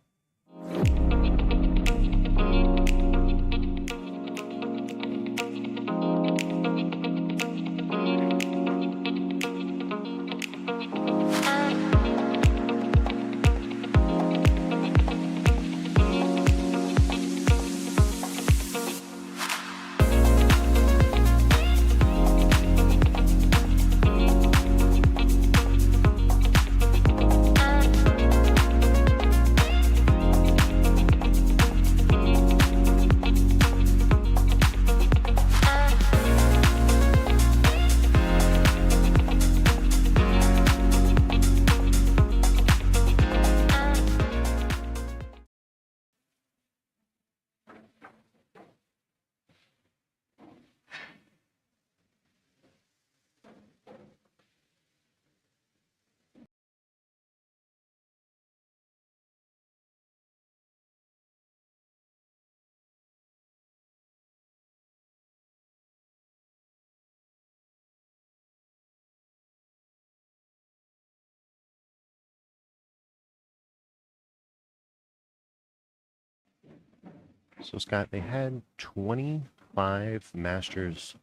So, Scott, they had 25 Masters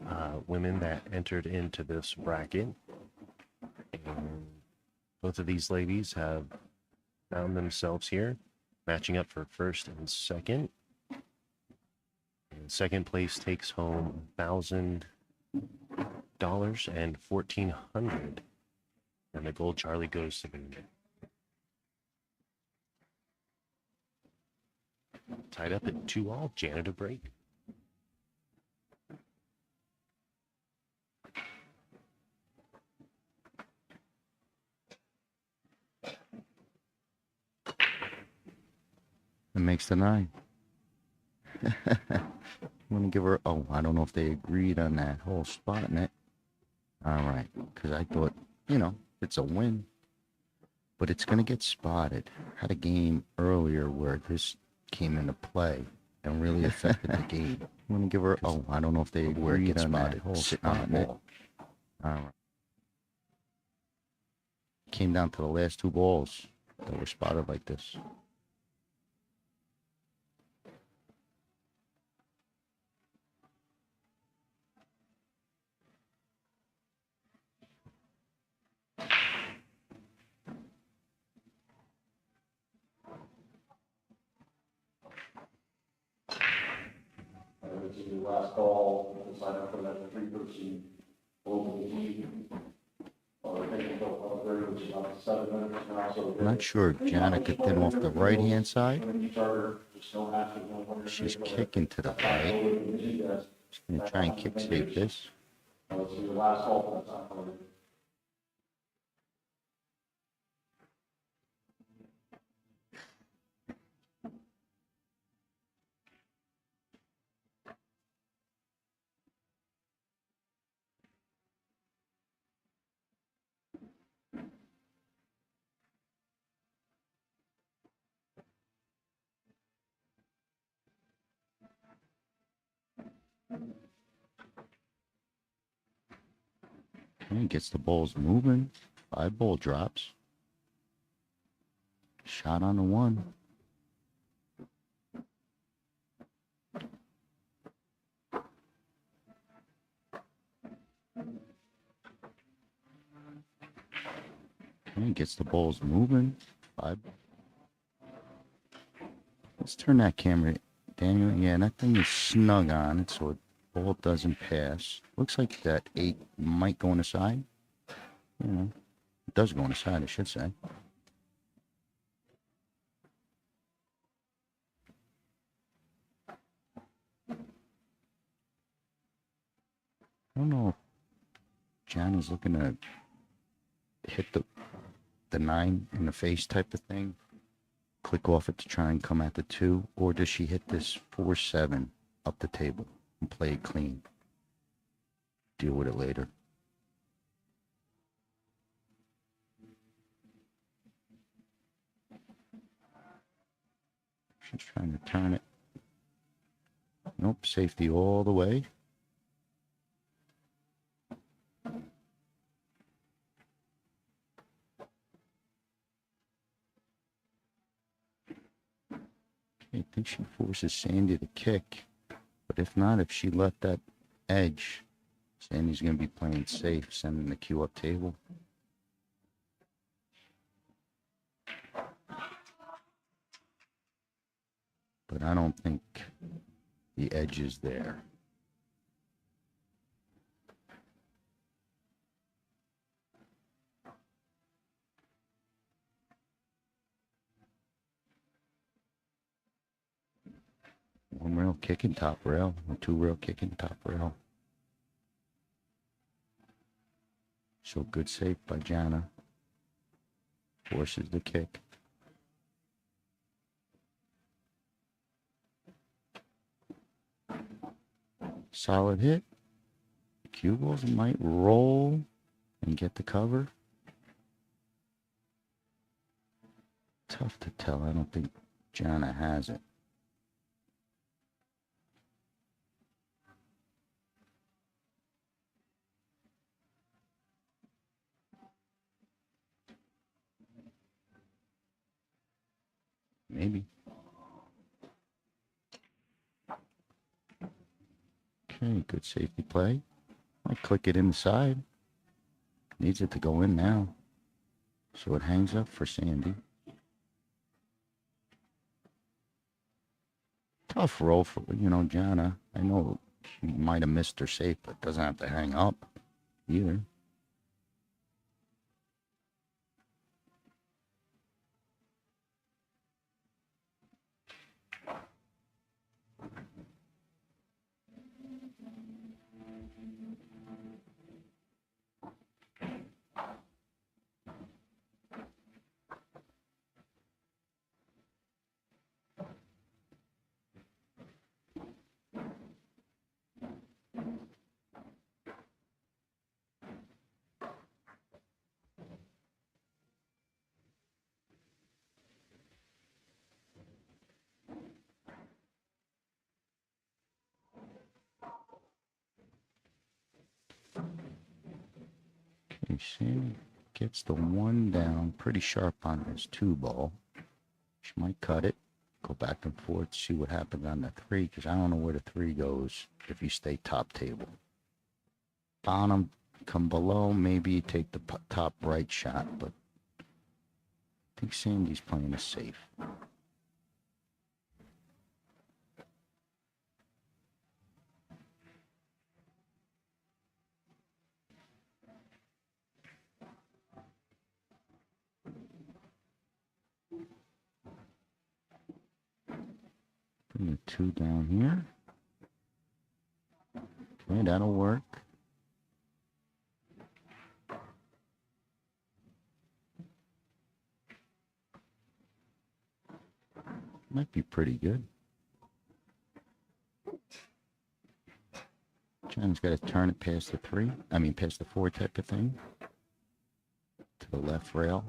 women that entered into this bracket. And both of these ladies have found themselves here, matching up for first and second. And second place takes home $1,000 and $1,400. And the gold Charlie goes to the tied up at 2-all. Jana to break. 7 makes the 9. I'm gonna give her. Oh, I don't know if they agreed on that whole spotting it. All right, because I thought, it's a win, but it's gonna get spotted. Had a game earlier where this came into play and really affected the game. I'm gonna give her. Oh, I don't know if they agreed on that whole spotting it. All right. Came down to the last 2 balls that were spotted like this. Which is the last call, decided for that 3-person over the team. Or I think until 12:30, which is about 7 minutes now, so. I'm not sure if Jana could then off the right-hand side. She's kicking to the right. She's going to try and kick save this. Let's see the last call for that time. Okay, gets the balls moving. 5 ball drops. Shot on the 1. Okay, gets the balls moving. 5. Let's turn that camera, Daniel. Yeah, that thing is snug on it, so the ball doesn't pass. Looks like that 8 might go on the side. It does go on the side, I should say. I don't know if Jana's looking to hit the 9 in the face type of thing. Click off it to try and come at the 2. Or does she hit this 4-7 up the table and play it clean? Deal with it later. She's trying to turn it. Nope, safety all the way. I think she forces Sandy to kick, but if not, if she let that edge, Sandy's going to be playing safe, sending the cue up table. But I don't think the edge is there. One rail kicking top rail, or 2 rail kicking top rail. So good save by Jana. Forces the kick. Solid hit. Cue balls might roll and get the cover. Tough to tell. I don't think Jana has it. Maybe. Okay, good safety play. Might click it inside. Needs it to go in now. So it hangs up for Sandy. Tough roll for, Jana. I know she might have missed her safe, but doesn't have to hang up either. Sandy gets the 1 down pretty sharp on this 2 ball. She might cut it, go back and forth, see what happens on the 3, because I don't know where the 3 goes if you stay top table. Bottom, come below, maybe you take the top right shot, but I think Sandy's playing it safe. Bring the 2 down here. Okay, that'll work. Might be pretty good. Jana's got to turn it past the 3. I mean, past the 4 type of thing. To the left rail.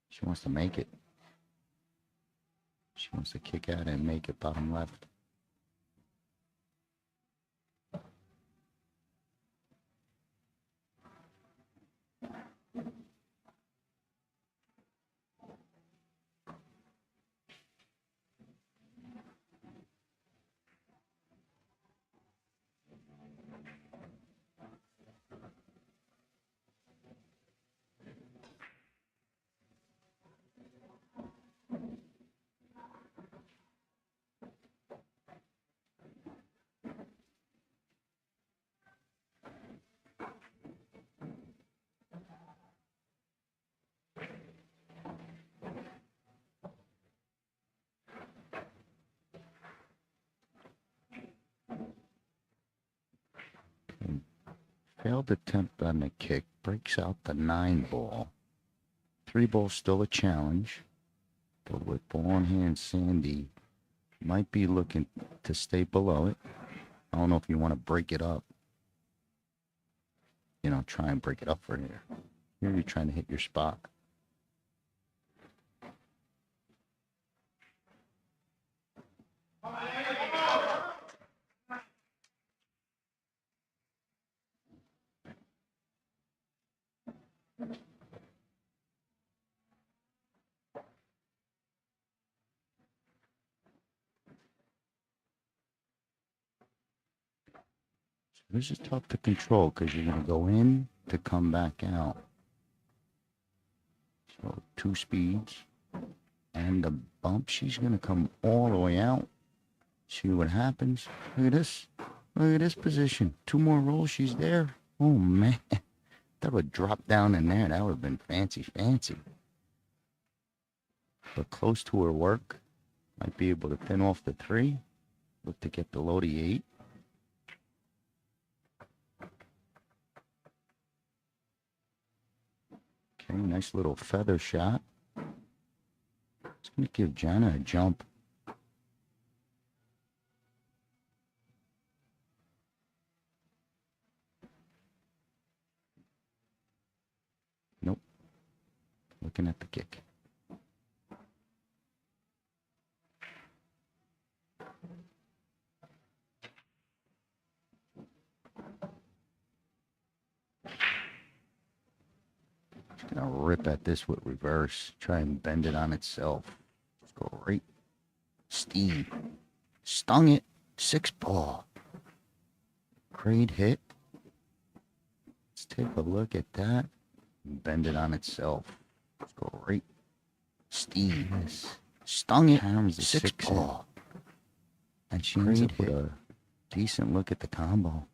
She wants to make it. She wants to kick out and make it bottom left. Failed attempt on the kick, breaks out the 9 ball. 3 ball still a challenge, but with ball in hand, Sandy might be looking to stay below it. I don't know if you want to break it up. You know, try and break it up for here. Here you're trying to hit your spot. This is tough to control because you're going to go in to come back out. So 2 speeds and the bump. She's going to come all the way out. See what happens. Look at this. Look at this position. 2 more rolls. She's there. Oh, man. That would drop down in there. That would have been fancy, fancy. But close to her work. Might be able to pin off the 3. Look to get below the 8. Okay, nice little feather shot. It's going to give Jana a jump. Nope. Looking at the kick. Gonna rip at this with reverse. Try and bend it on itself. Just go right. Steve. Stung it. 6 ball. Great hit. Let's take a look at that. Bend it on itself. Just go right. Steve. Stung it. Hammer's the 6 ball. And she ends up with a decent look at the combo.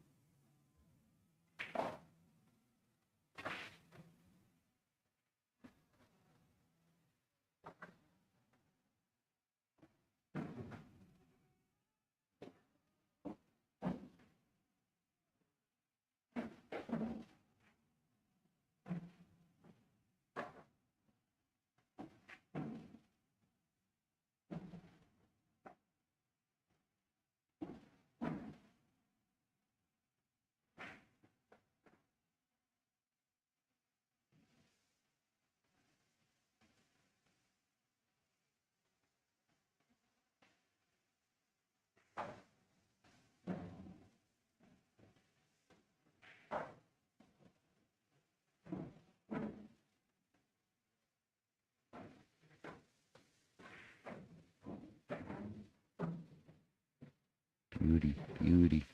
Beauty, beauty.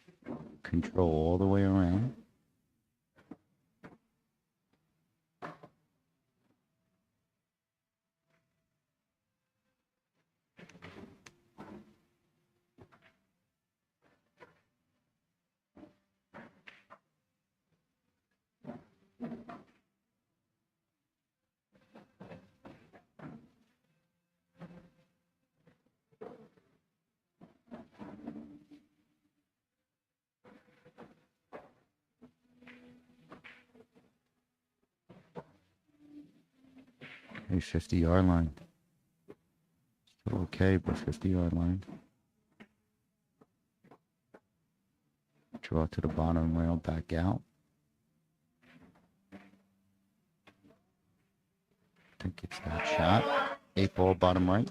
Control all the way around. Okay, 50-yard line. Still okay, but 50-yard line. Draw to the bottom rail, back out. I think it's that shot. 8-ball, bottom right.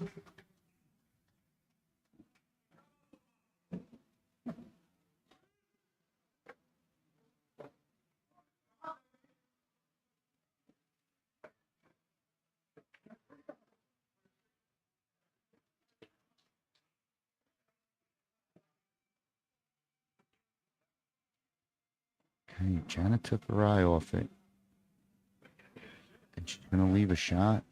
Okay, Jana took her eye off it. And she's going to leave a shot.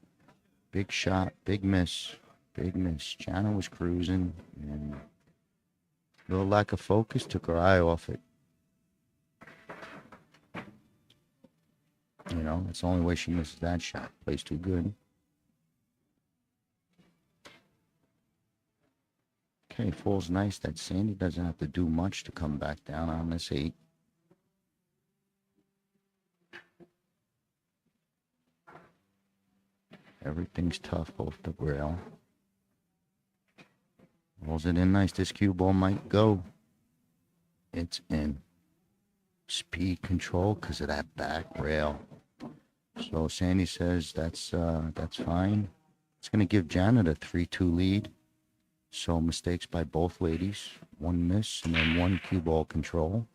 Big shot, big miss. Big miss. Jana was cruising, and a little lack of focus took her eye off it. You know, that's the only way she misses that shot. Plays too good. Okay, falls nice. That Sandy doesn't have to do much to come back down on this 8. Everything's tough off the rail. Rolls it in nice. This cue ball might go. It's in. Speed control because of that back rail. So Sandy says that's fine. It's going to give Jana the 3-2 lead. So mistakes by both ladies. 1 miss and then 1 cue ball control.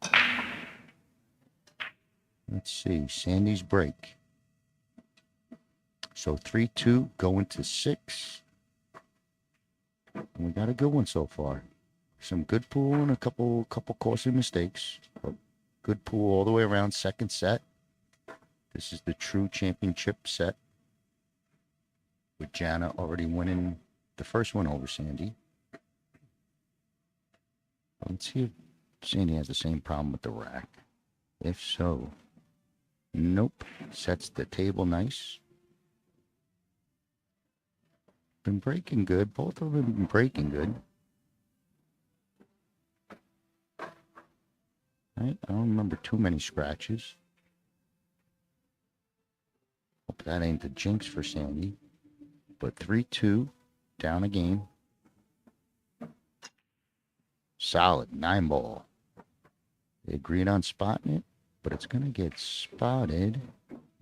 Let's see. Sandy's break. So 3-2 going to 6. And we got a good one so far. Some good pool and a couple costly mistakes. But good pool all the way around. Second set. This is the true championship set. With Jana already winning the first one over Sandy. Let's see if Sandy has the same problem with the rack. If so, nope. Sets the table nice. Been breaking good. Both of them been breaking good. Right? I don't remember too many scratches. Hope that ain't the jinx for Sandy. But 3-2, down a game. Solid, 9-ball. They agreed on spotting it, but it's going to get spotted.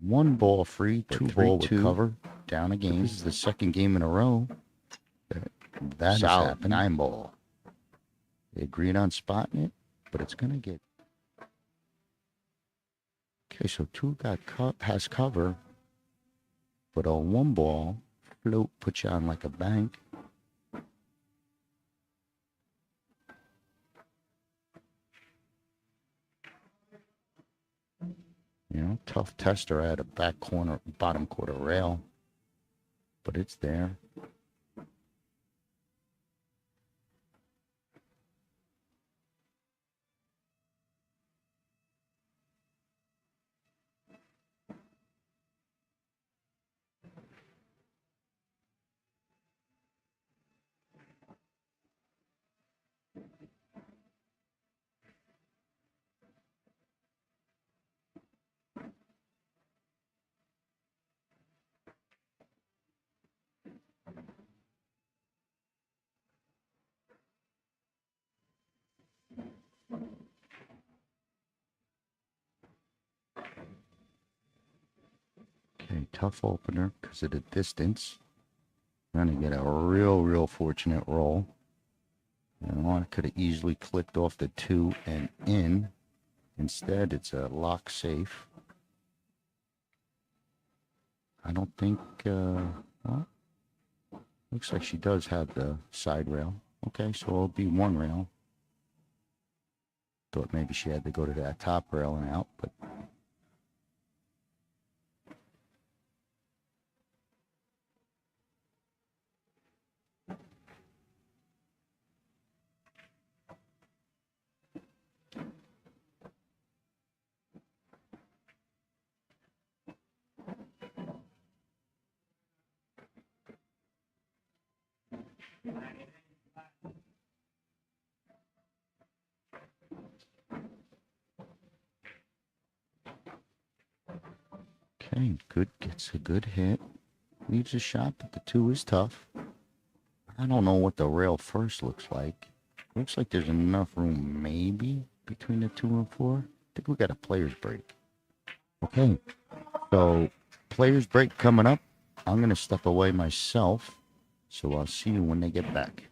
1 ball free, 2 ball with cover, down a game. This is the second game in a row. That solid, happened. 9-ball. They agreed on spotting it, but it's going to get... Okay, so 2 has cover, but a 1 ball float puts you on like a bank. You know, tough tester at a back corner, bottom quarter rail, but it's there. Okay, tough opener because of the distance. Trying to get a real fortunate roll. You know, I could have easily clicked off the 2 and in. Instead, it's a lock safe. I don't think, well, looks like she does have the side rail. Okay, so it'll be 1 rail. thought maybe she had to go to that top rail and out, but okay, good, gets a good hit. Leaves a shot, but the 2 is tough. I don't know what the rail first looks like. Looks like there's enough room maybe between the 2 and 4. I think we got a player's break. Okay, so player's break coming up. I'm going to step away myself, so I'll see you when they get back.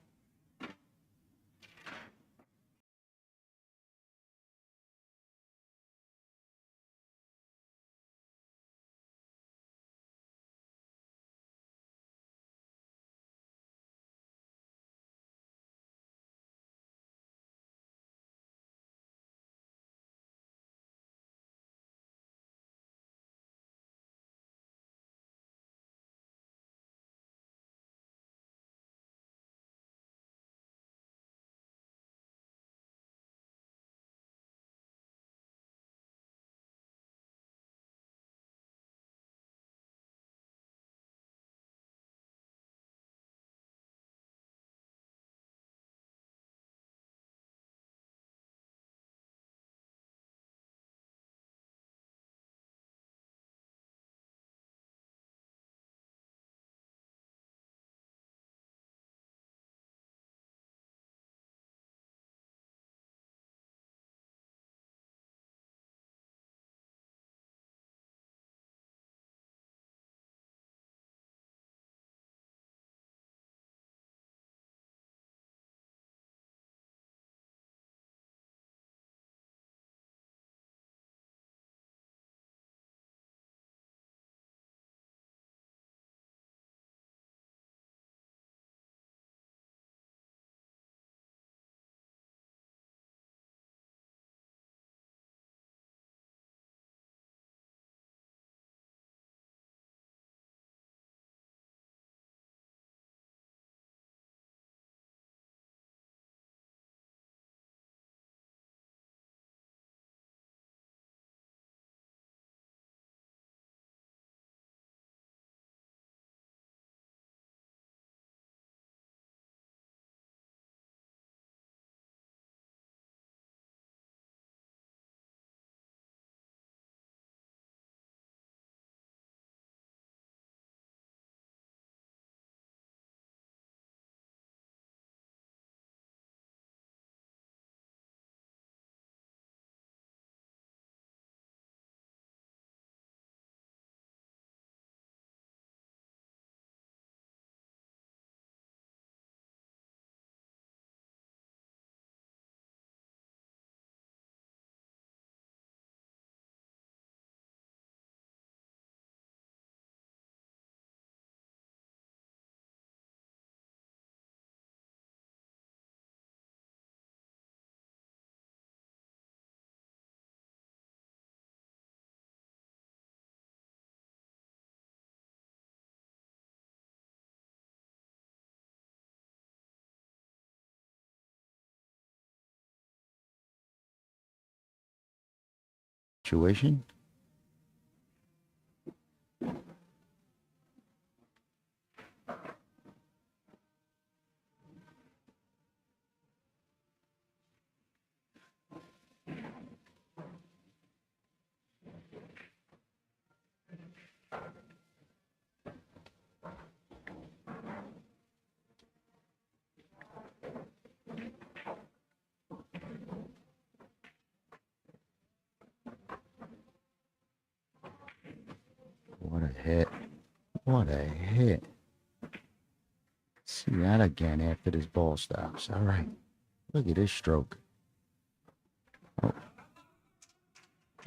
Situation? What a hit. What a hit. See that again after this ball stops. All right. Look at this stroke. Oh.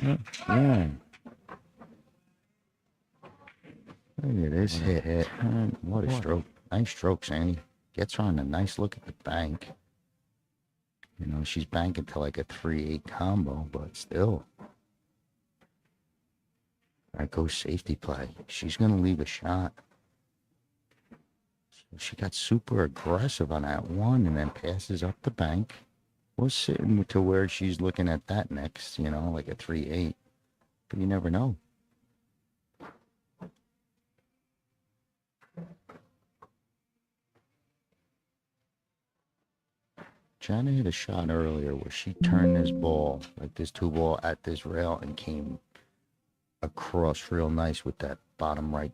Yeah. Look at this hit. What a stroke. Nice stroke, Sandy. Gets on a nice look at the bank. You know, she's banking to like a 3-8 combo, but still. That goes safety play. She's going to leave a shot. So she got super aggressive on that one and then passes up the bank. Was sitting to where she's looking at that next, you know, like a 3-8. But you never know. Jana hit a shot earlier where she turned this ball, like this 2-ball at this rail and came across real nice with that bottom right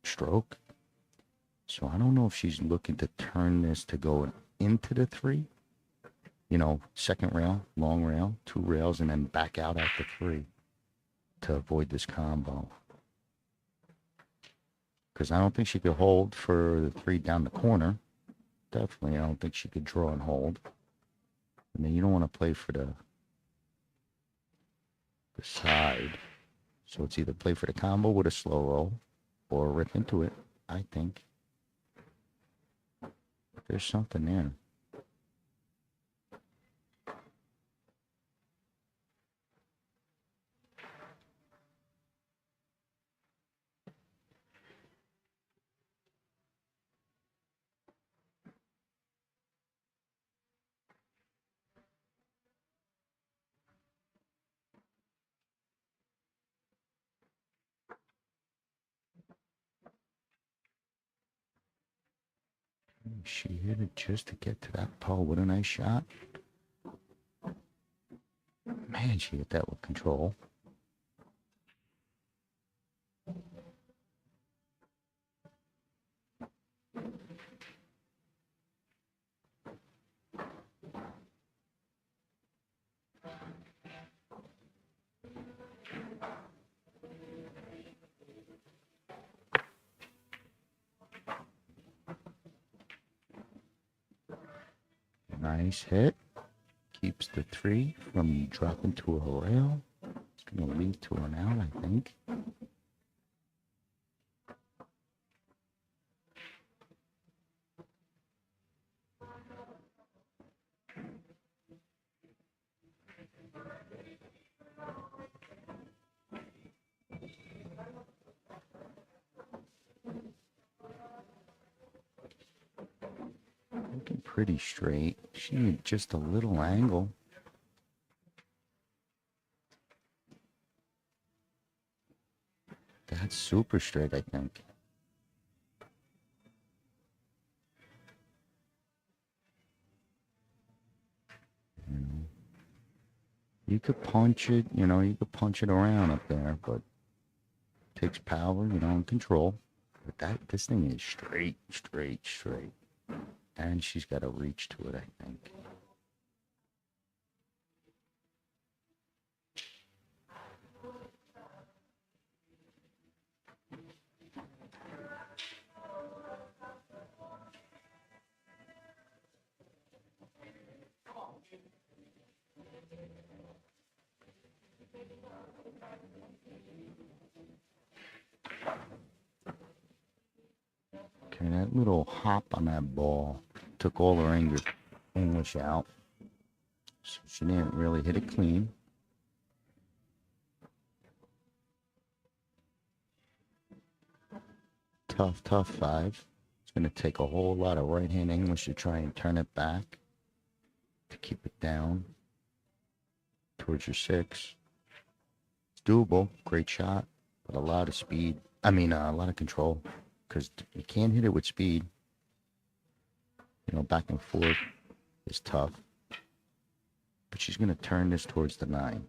stroke. So I don't know if she's looking to turn this to go into the 3. You know, second rail, long rail, 2 rails, and then back out at the 3 to avoid this combo. Because I don't think she could hold for the 3 down the corner. Definitely, I don't think she could draw and hold. And then you don't want to play for the side. So it's either play for the combo with a slow roll or rip into it, I think. There's something there. She hit it just to get to that pole. What a nice shot. Man, she hit that with control. Nice hit. Keeps the 3 from dropping to a rail. It's going to lead to an out, I think. Looking pretty straight. She needed just a little angle. That's super straight, I think. You know, you could punch it, you know, you could punch it around up there, but it takes power, you know, and control. But this thing is straight, straight, straight. And she's got to reach to it, I think. Okay, that little hop on that ball took all her English out. So she didn't really hit it clean. Tough, tough 5. It's going to take a whole lot of right-hand English to try and turn it back to keep it down towards your 6. It's doable. Great shot, but a lot of speed. I mean, a lot of control, because you can't hit it with speed. You know, back and forth is tough. But she's going to turn this towards the 9.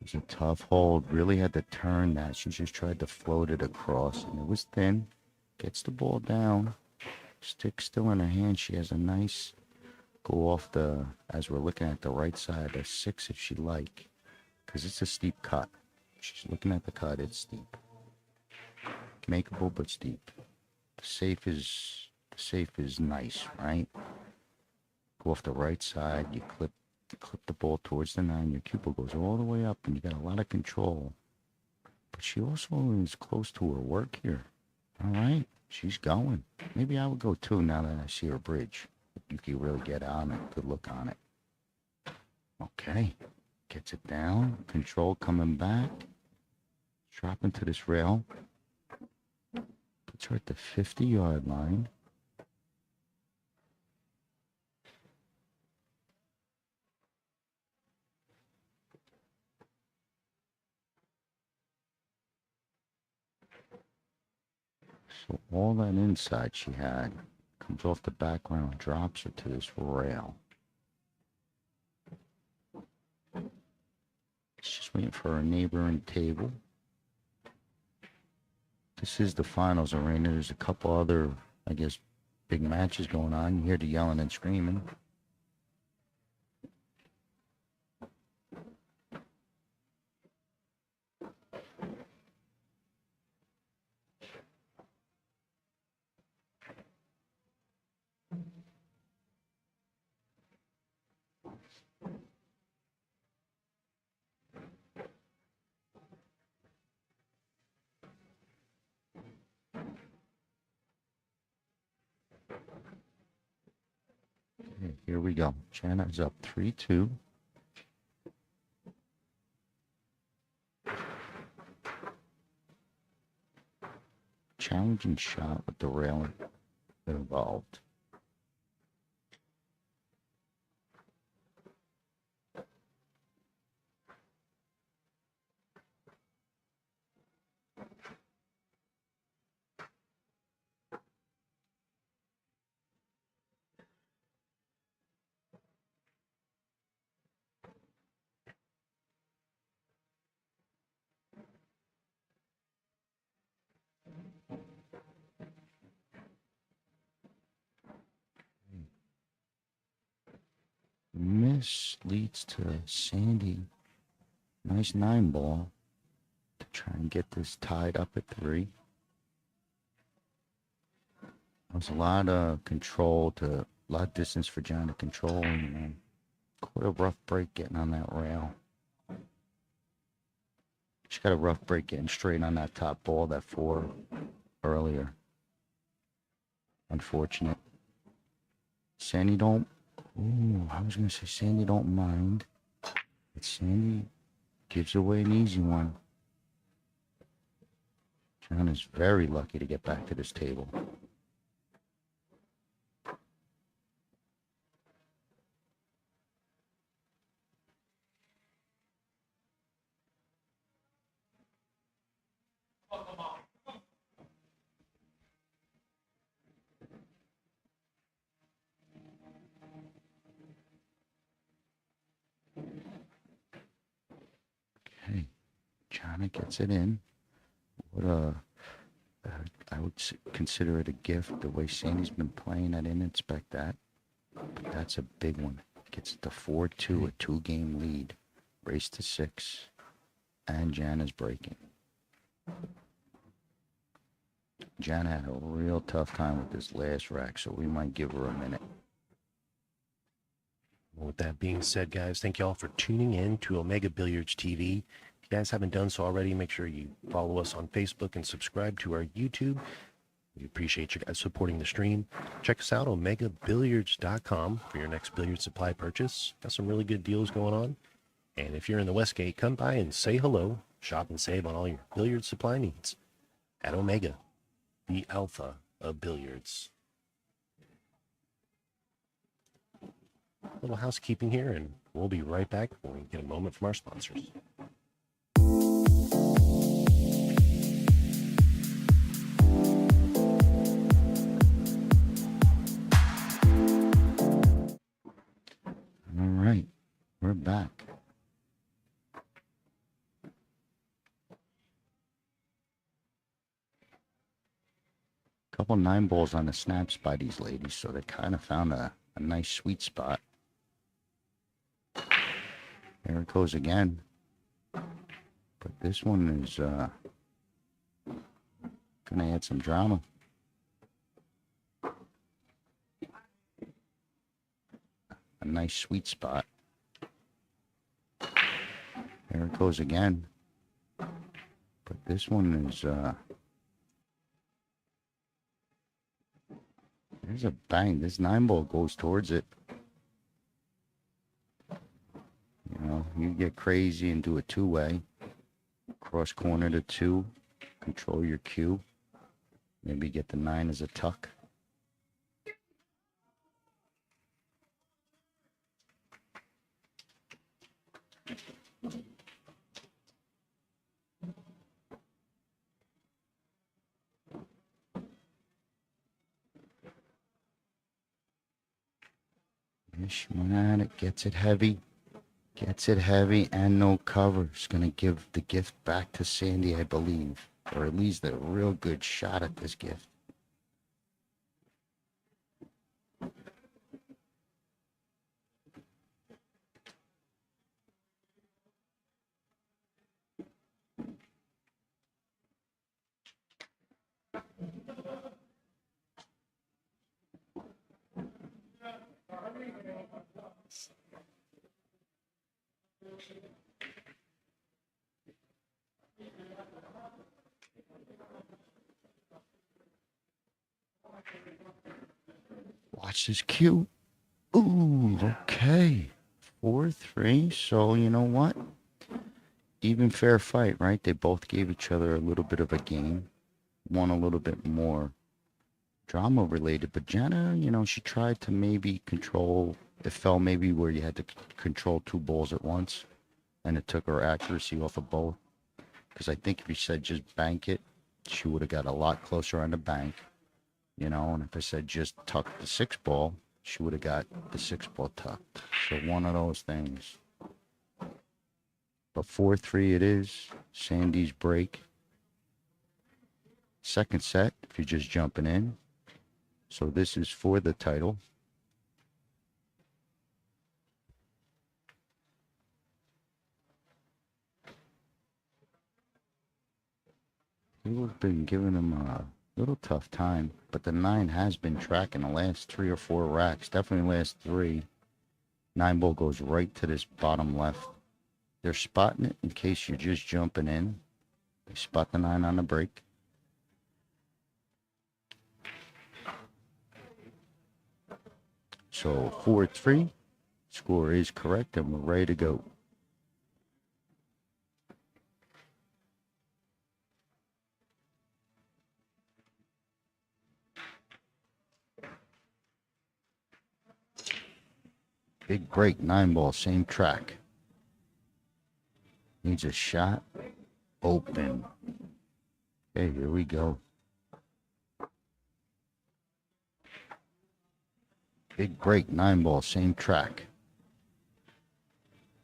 It was a tough hold. Really had to turn that. She just tried to float it across, and it was thin. Gets the ball down. Stick still in her hand. She has a nice go off the, as we're looking at the right side, a 6 if she like, because it's a steep cut. She's looking at the cut. It's steep. Makeable, but steep. The safe is nice, right? Go off the right side. You clip the ball towards the 9. Your pupil goes all the way up, and you got a lot of control. But she also is close to her work here. All right, she's going. Maybe I would go too now that I see her bridge. You can really get on it. Good look on it. Okay, gets it down. Control coming back. Dropping to this rail. Puts her at the 50-yard line. So all that inside she had comes off the background, drops her to this rail. She's just waiting for her neighboring table. This is the finals arena. There's a couple other, I guess, big matches going on. You hear the yelling and screaming. Okay, here we go. Jana is up 3-2. Challenging shot with the railing involved. Miss leads to Sandy. Nice 9 ball to try and get this tied up at 3. There's a lot of control to, a lot of distance for John to control, and quite a rough break getting on that rail. She got a rough break getting straight on that top ball, that 4 earlier. Unfortunate. Sandy don't, ooh, I was going to say Sandy don't mind. But Sandy gives away an easy one. John is very lucky to get back to this table. Okay, Jana gets it in. What I would consider it a gift. The way Sandy's been playing, I didn't expect that. But that's a big one. Gets it to 4-2, a 2-game lead. Race to 6. And Jana's breaking. Jana had a real tough time with this last rack, so we might give her a minute. Well, with that being said, guys, thank you all for tuning in to Omega Billiards TV. If you guys haven't done so already, make sure you follow us on Facebook and subscribe to our YouTube. We appreciate you guys supporting the stream. Check us out, omegabilliards.com, for your next billiard supply purchase. Got some really good deals going on. And if you're in the Westgate, come by and say hello. Shop and save on all your billiard supply needs at Omega, the alpha of billiards. A little housekeeping here, and we'll be right back when we get a moment from our sponsors. All right, we're back. couple 9 balls on the snaps by these ladies, so they kind of found a nice sweet spot. There it goes again. But this one is gonna add some drama. A nice sweet spot. There it goes again. But this one is there's a bang. This 9 ball goes towards it. You know, you get crazy and do a 2-way. Cross corner to 2. Control your cue. Maybe get the 9 as a tuck. Yeah, she went at it, gets it heavy. Gets it heavy and no cover. It's going to give the gift back to Sandy, I believe. Or at least a real good shot at this gift. Watch this cue. Ooh, okay. 4-3. So, you know what? Even fair fight, right? They both gave each other a little bit of a game. One a little bit more drama related. But Jana, you know, she tried to maybe control. It fell maybe where you had to control 2 balls at once. And it took her accuracy off of both. Because I think if you said just bank it, she would have got a lot closer on the bank. You know, and if I said just tuck the 6 ball, she would have got the 6 ball tucked. So one of those things. But 4-3 it is. Sandy's break. Second set, if you're just jumping in. So this is for the title. We've been giving them a little tough time, but the 9 has been tracking the last 3 or 4 racks. Definitely last 3. 9 ball goes right to this bottom left. They're spotting it in case you're just jumping in. They spot the 9 on the break. So 4-3. Score is correct, and we're ready to go. Big break, 9 ball, same track. Needs a shot. Open. Okay, here we go. Big break, 9 ball, same track.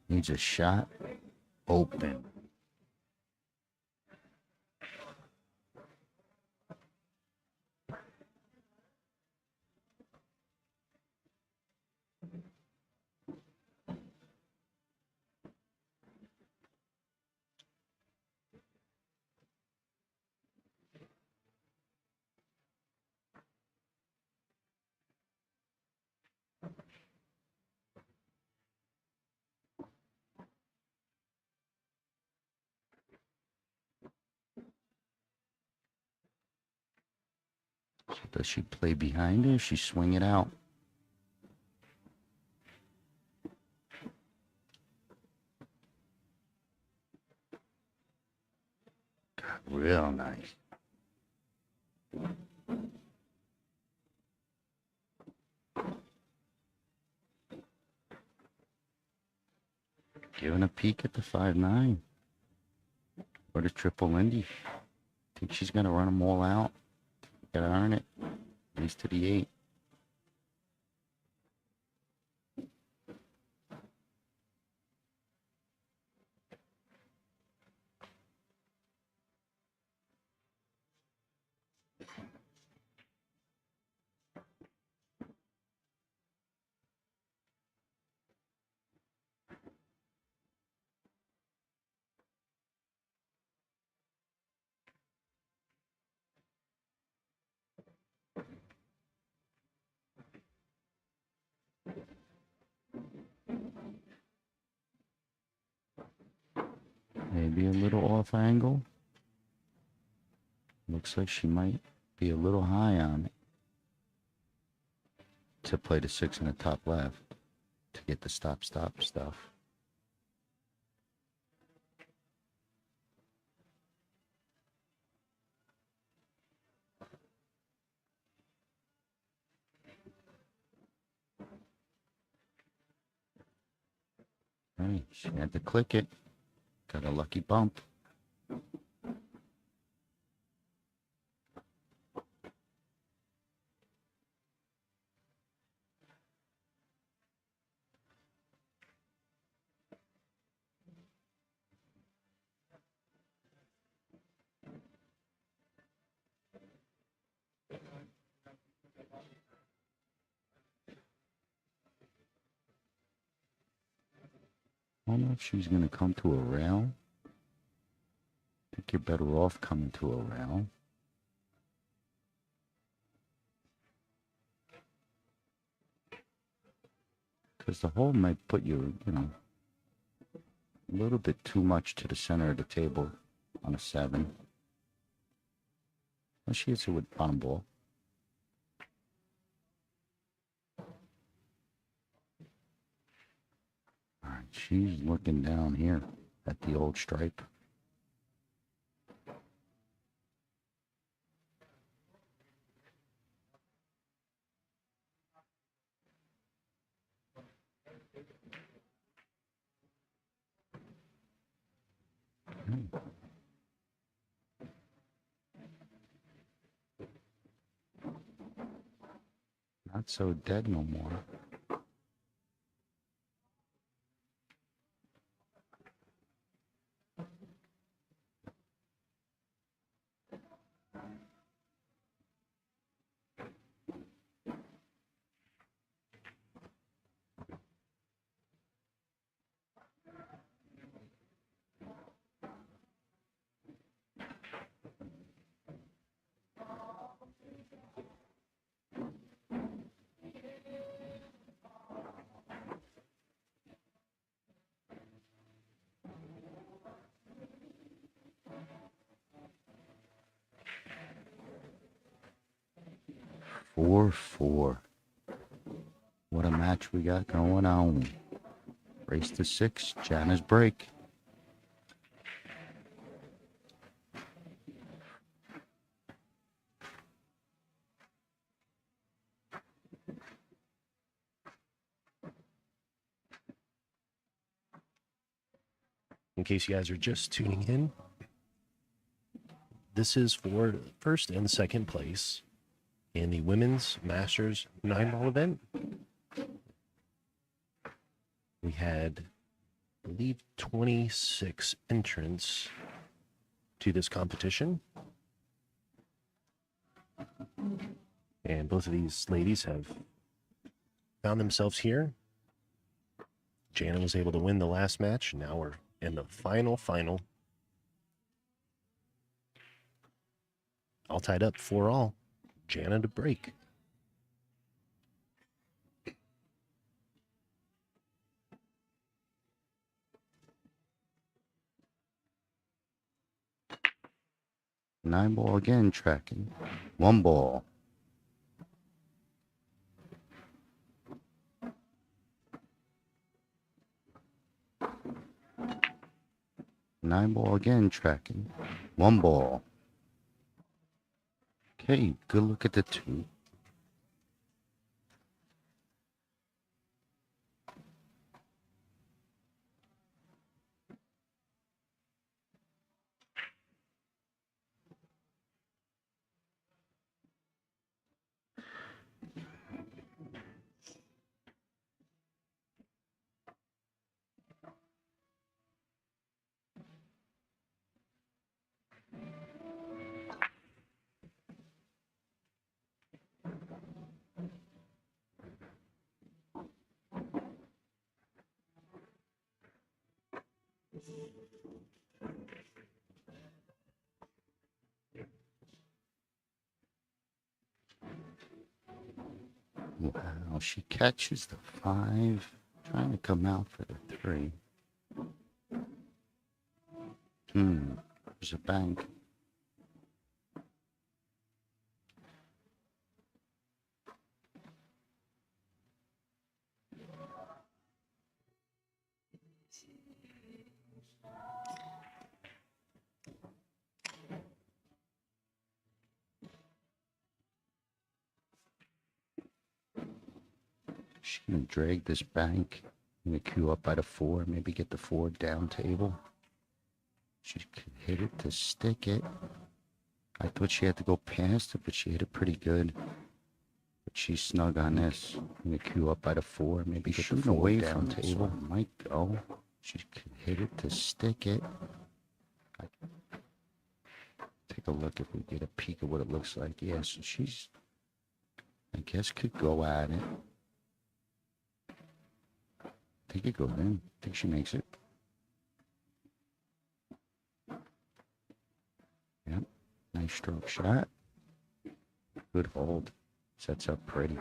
Needs a shot. Open. So does she play behind her? She swing it out. God, real nice. Giving a peek at the 5-9. Or the triple Lindy. Think she's going to run them all out. Gotta earn it. At least to the 8. maybe a little off angle. Looks like she might be a little high on it to play the 6 in the top left to get the stop stuff. Right, she had to click it. Got a lucky bump. I don't know if she's going to come to a rail. I think you're better off coming to a rail. Because the hole might put you, a little bit too much to the center of the table on a 7. Well, she hits it with bottom ball. All right, she's looking down here at the old stripe. Not so dead no more. Four. What a match we got going on. Race to 6, Jana's break. In case you guys are just tuning in, this is for first and second place in the Women's Masters 9-ball event. We had, I believe, 26 entrants to this competition. And both of these ladies have found themselves here. Jana was able to win the last match. Now we're in the final. All tied up 4-all. Jana to break. Nine ball again, tracking. 1 ball. Nine ball again, tracking. 1 ball. Okay, good look at the 2. Wow, she catches the 5, trying to come out for the 3. There's a bank. She's gonna drag this bank. I'm gonna queue up by the 4, maybe get the 4 down table. She could hit it to stick it. I thought she had to go past it, but she hit it pretty good. But she's snug on this. I'm gonna queue up by the 4, maybe get the 4 away down from table. So might go. She could hit it to stick it. Take a look if we get a peek of what it looks like. Yeah, so she's, I guess, could go at it. I think it goes in. I think she makes it. Yep. Nice stroke shot. Good hold. Sets up pretty.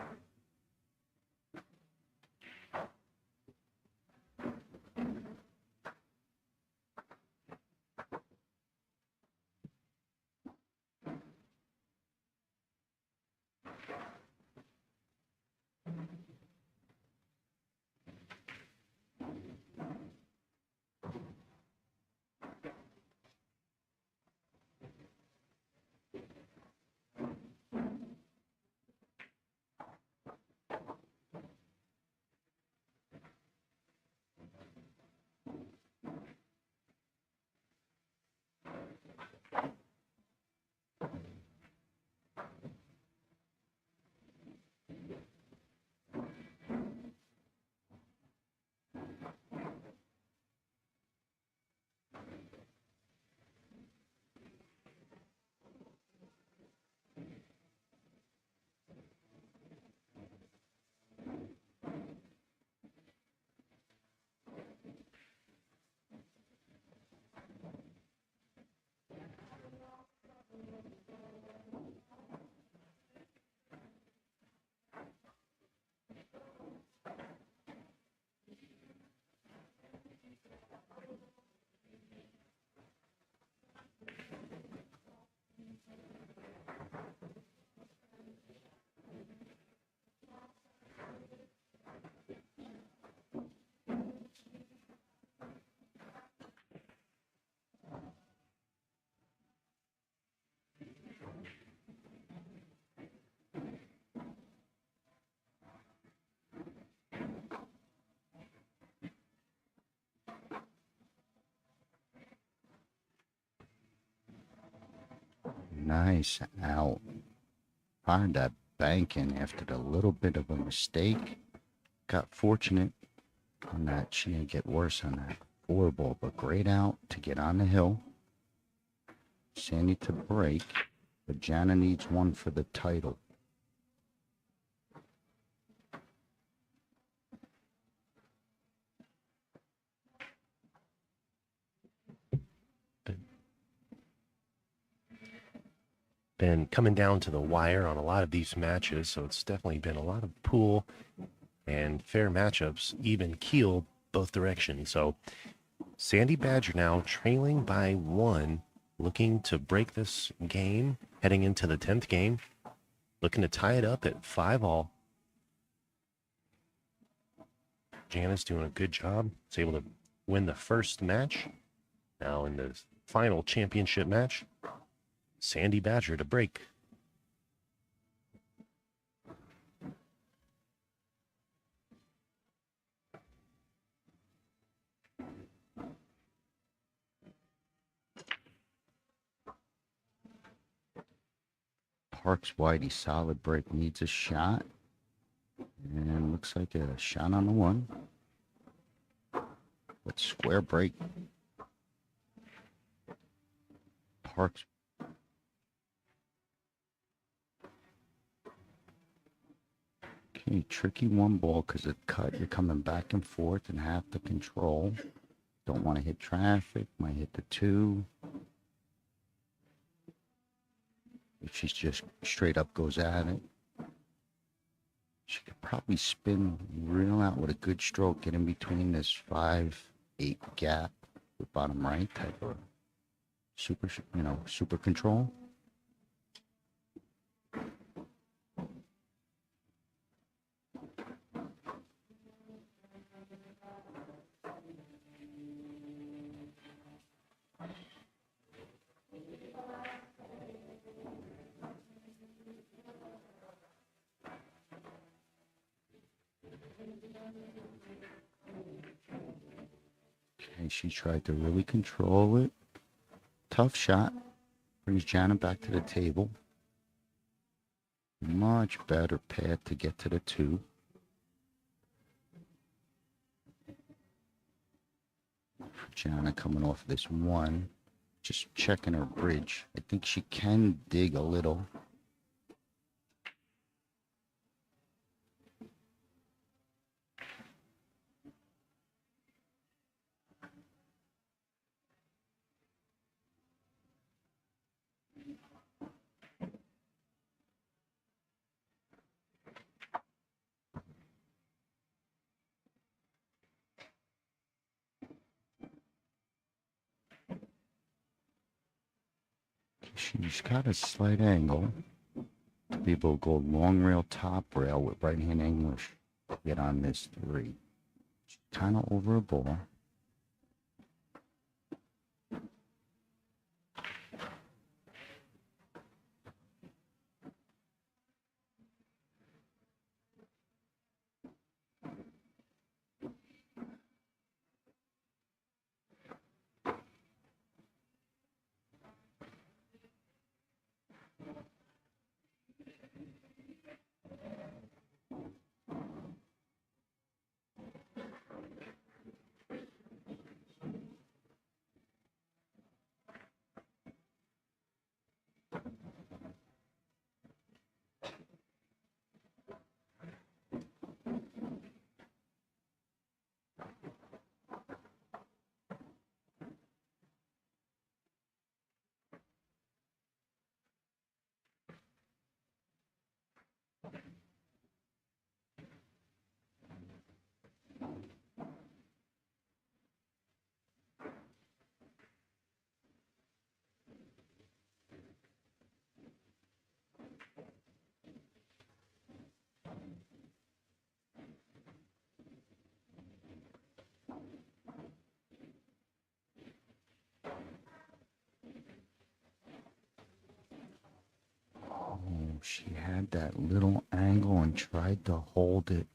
Nice out. Fired that bank in after the little bit of a mistake. Got fortunate on that. She didn't get worse on that 4 ball, but great out to get on the hill. Sandy to break, but Jana needs one for the title. Been coming down to the wire on a lot of these matches, so it's definitely been a lot of pool and fair matchups, even keel both directions. So Sandy Badger now trailing by 1, looking to break this game, heading into the 10th game, looking to tie it up at 5-all. Jana's doing a good job. Is able to win the first match. Now in the final championship match, Sandy Badger to break. Parks Whitey, solid break, needs a shot. And looks like a shot on the 1. But square break. Parks. Okay, tricky 1 ball because it cut. You're coming back and forth and have to control. Don't want to hit traffic. Might hit the 2. If she's just straight up goes at it. She could probably spin real out with a good stroke, get in between this 5-8 gap with bottom right type of super control. Okay, she tried to really control it. Tough shot. Brings Jana back to the table. Much better path to get to the 2. Jana coming off this 1. Just checking her bridge. I think she can dig a little. She's got a slight angle to be able to go long rail, top rail with right hand English. Get on this 3. She's kind of over a ball. Oh, she had that little angle and tried to hold it.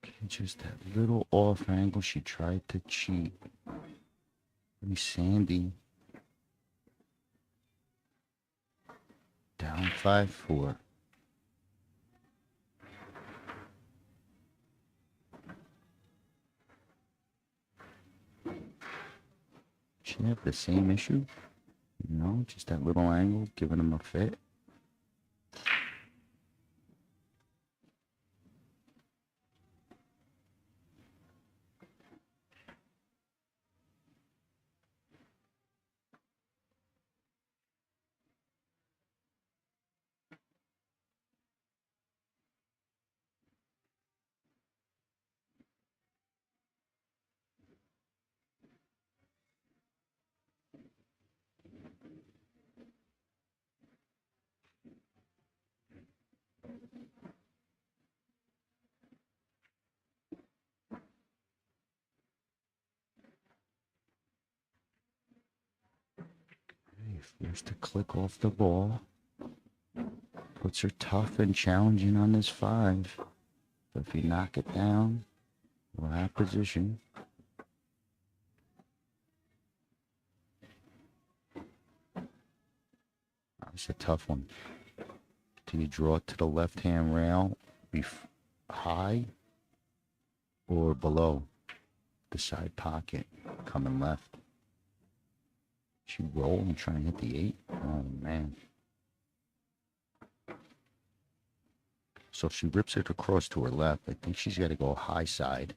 Okay, just that little off angle. She tried to cheat. Pretty sandy. Down 5-4. She have the same issue, just that little angle giving him a fit. Forced to click off the ball. Puts her tough and challenging on this 5. But if you knock it down, we'll have position. That's a tough one. Do you draw it to the left-hand rail, be high, or below the side pocket, coming left? She roll and try and hit the 8. Oh, man. So if she rips it across to her left, I think she's got to go high side.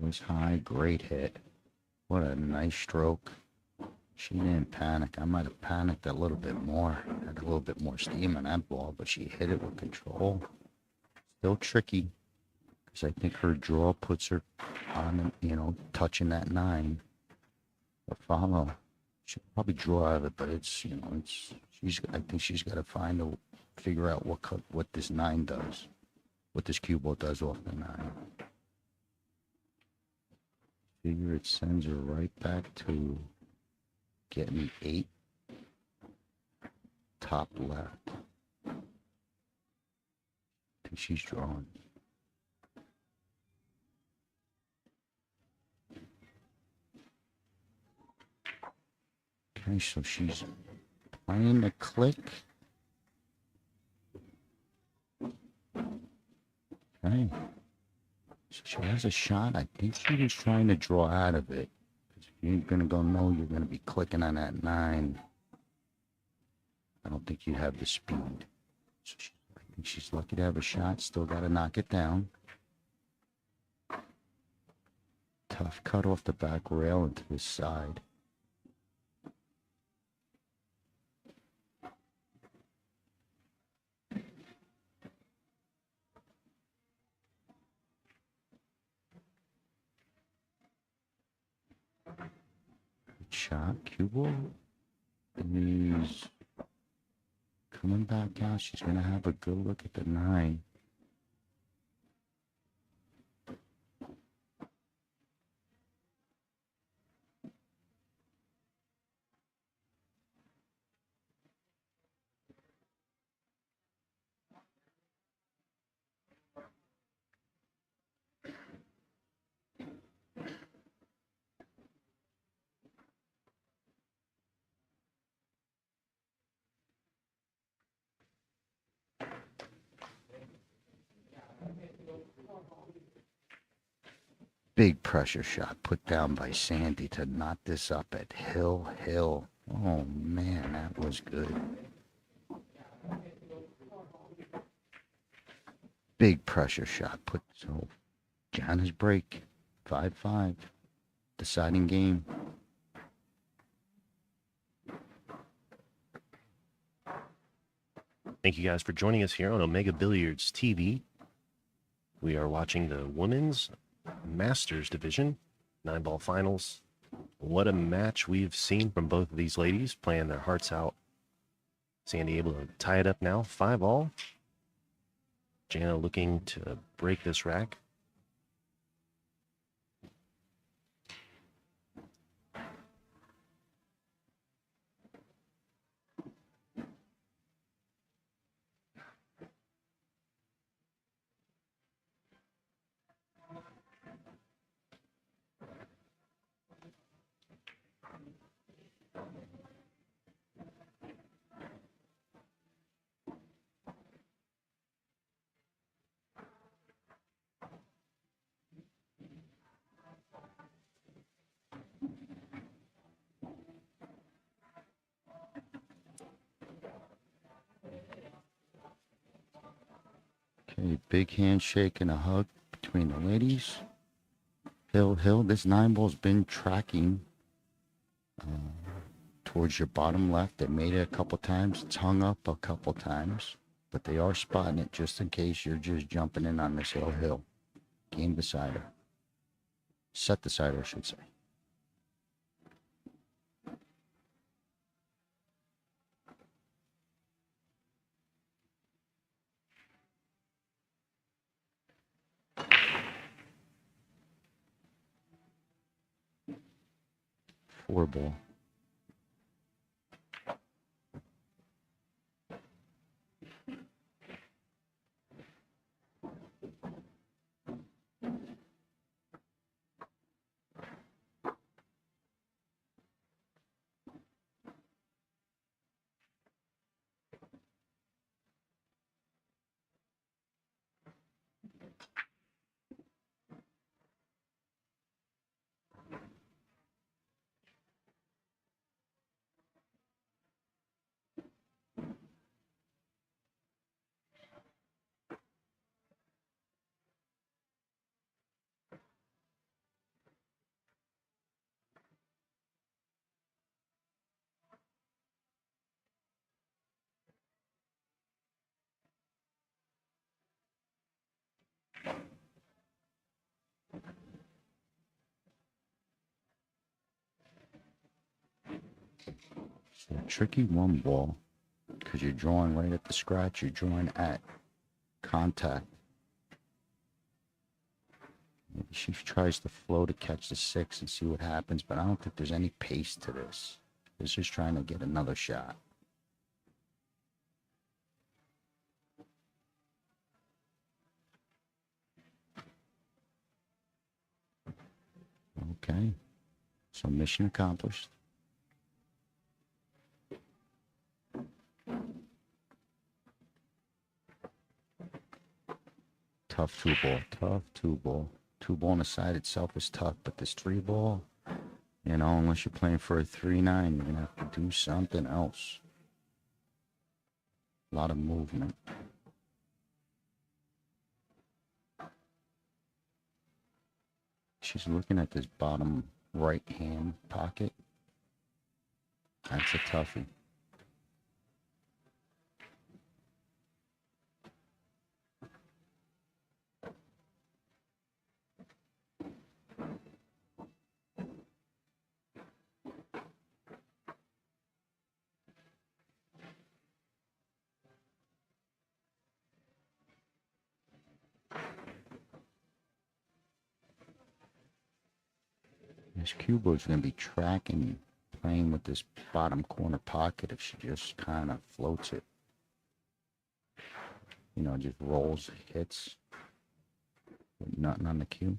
was high. Great hit. What a nice stroke. She didn't panic. I might have panicked a little bit more. Had a little bit more steam on that ball, but she hit it with control. Still tricky, because I think her draw puts her on, touching that 9. Or follow. She'll probably draw out of it, but it's, I think she's got to figure out what this 9 does. What this cue ball does off the 9. Figure it sends her right back to getting 8 top left. I think she's drawing. Okay, so she's playing the click. Okay. So she has a shot. I think she was trying to draw out of it. Because if you're going to go no, you're going to be clicking on that 9. I don't think you'd have the speed. So I think she's lucky to have a shot. Still got to knock it down. Tough cut off the back rail into this side. Shot. Cue ball is coming back out. She's going to have a good look at the 9. Big pressure shot put down by Sandy to knock this up at Hill. Oh man, that was good. Big pressure shot put. So Jana's break. 5-5. Deciding game. Thank you guys for joining us here on Omega Billiards TV. We are watching the women's Masters division 9-ball finals. What a match we've seen from both of these ladies playing their hearts out. Sandy able to tie it up now, 5-all. Jana looking to break this rack. Okay, big handshake and a hug between the ladies. Hill, this 9-ball's been tracking towards your bottom left. They made it a couple times. It's hung up a couple times, but they are spotting it just in case you're just jumping in on this Hill. Game decider. Set decider, I should say. Four ball. a tricky one ball because you're drawing right at the scratch. You're drawing at contact. Maybe she tries to flow to catch the 6 and see what happens, but I don't think there's any pace to this. It's just trying to get another shot. Okay, so mission accomplished. Tough 2-ball, tough 2-ball. 2-ball on the side itself is tough, but this 3-ball, you know, unless you're playing for a 3-9, you're going to have to do something else. A lot of movement. She's looking at this bottom right hand pocket. That's a toughie. This cue board's going to be tracking, playing with this bottom corner pocket if she just kind of floats it. You know, just rolls, hits, with nothing on the cue.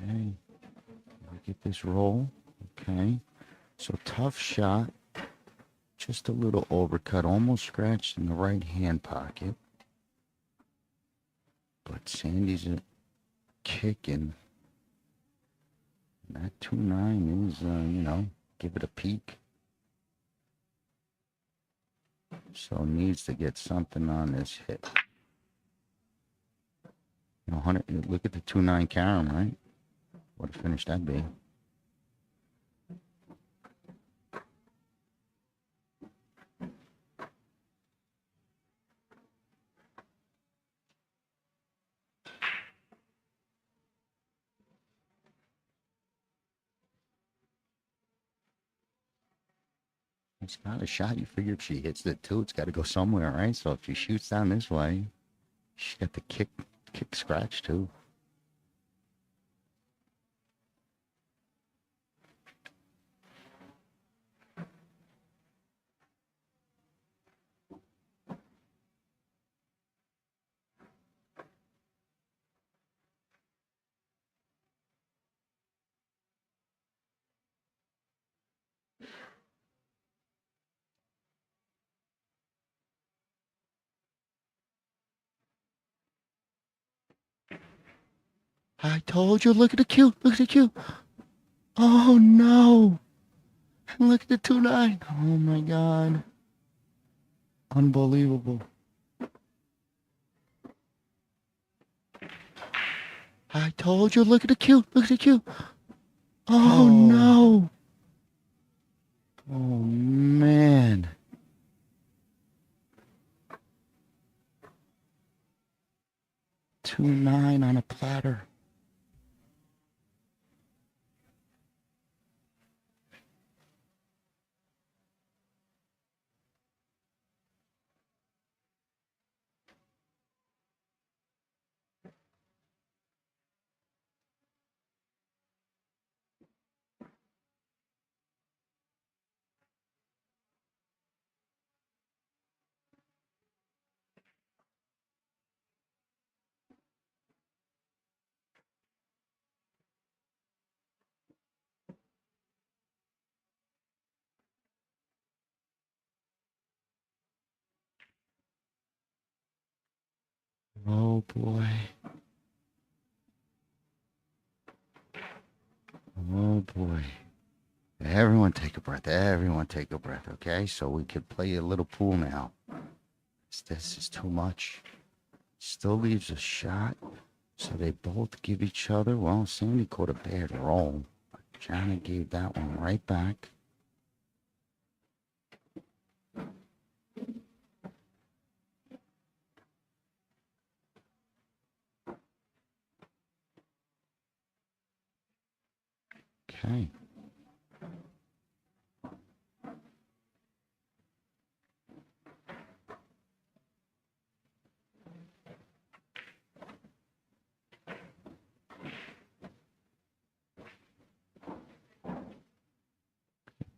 Okay, get this roll. Okay, so tough shot, just a little overcut, almost scratched in the right hand pocket. But Sandy's kicking. That 2-9 is, you know, give it a peek. So needs to get something on this hit. You know, 100, look at the 2-9 carom, right? What a finish that'd be. It's not a shot. You figure if she hits the 2, it's got to go somewhere, right? So if she shoots down this way, she's got the kick scratch too. I told you, look at the cue, look at the cue. Oh no. And look at the 2-9. Oh my God. Unbelievable. I told you, look at the cue, look at the cue. Oh no. Oh man. Two 9 on a platter. Oh boy. Oh boy. Everyone take a breath. Everyone take a breath, okay? So we could play a little pool now. This is too much. Still leaves a shot. So they both give each other. Well, Sandy caught a bad roll. Jana gave that one right back. Okay.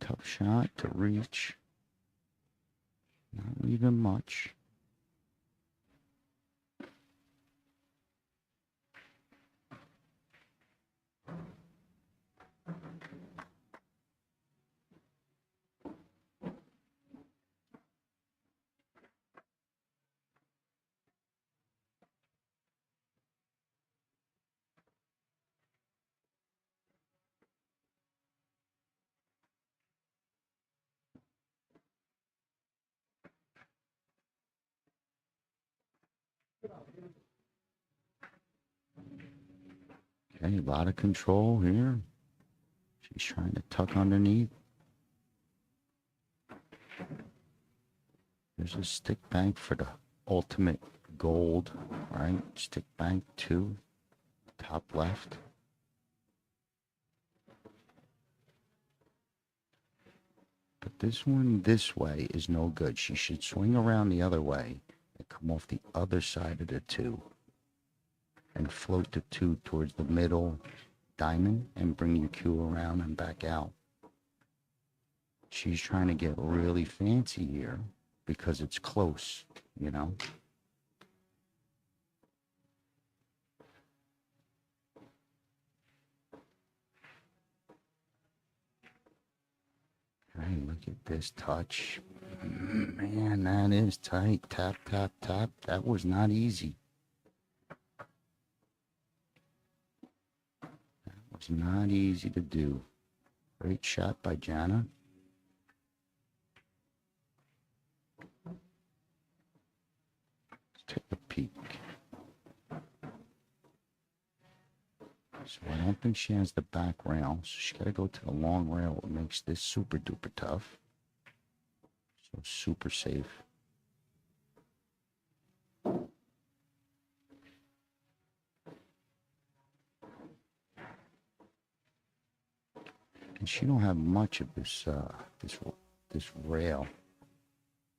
Tough shot to reach. Not leaving much. Okay, a lot of control here. She's trying to tuck underneath. There's a stick bank for the ultimate gold, right? Stick bank 2, top left. But this one this way is no good. She should swing around the other way and come off the other side of the 2 and float the 2 towards the middle diamond and bring your cue around and back out. She's trying to get really fancy here because it's close, you know? Okay, look at this touch. Man, that is tight. Tap, tap, tap. That was not easy. That was not easy to do. Great shot by Jana. Let's take a peek. So I don't think she has the back rail. So she's got to go to the long rail. What makes this super duper tough. So super safe. And she don't have much of this this rail.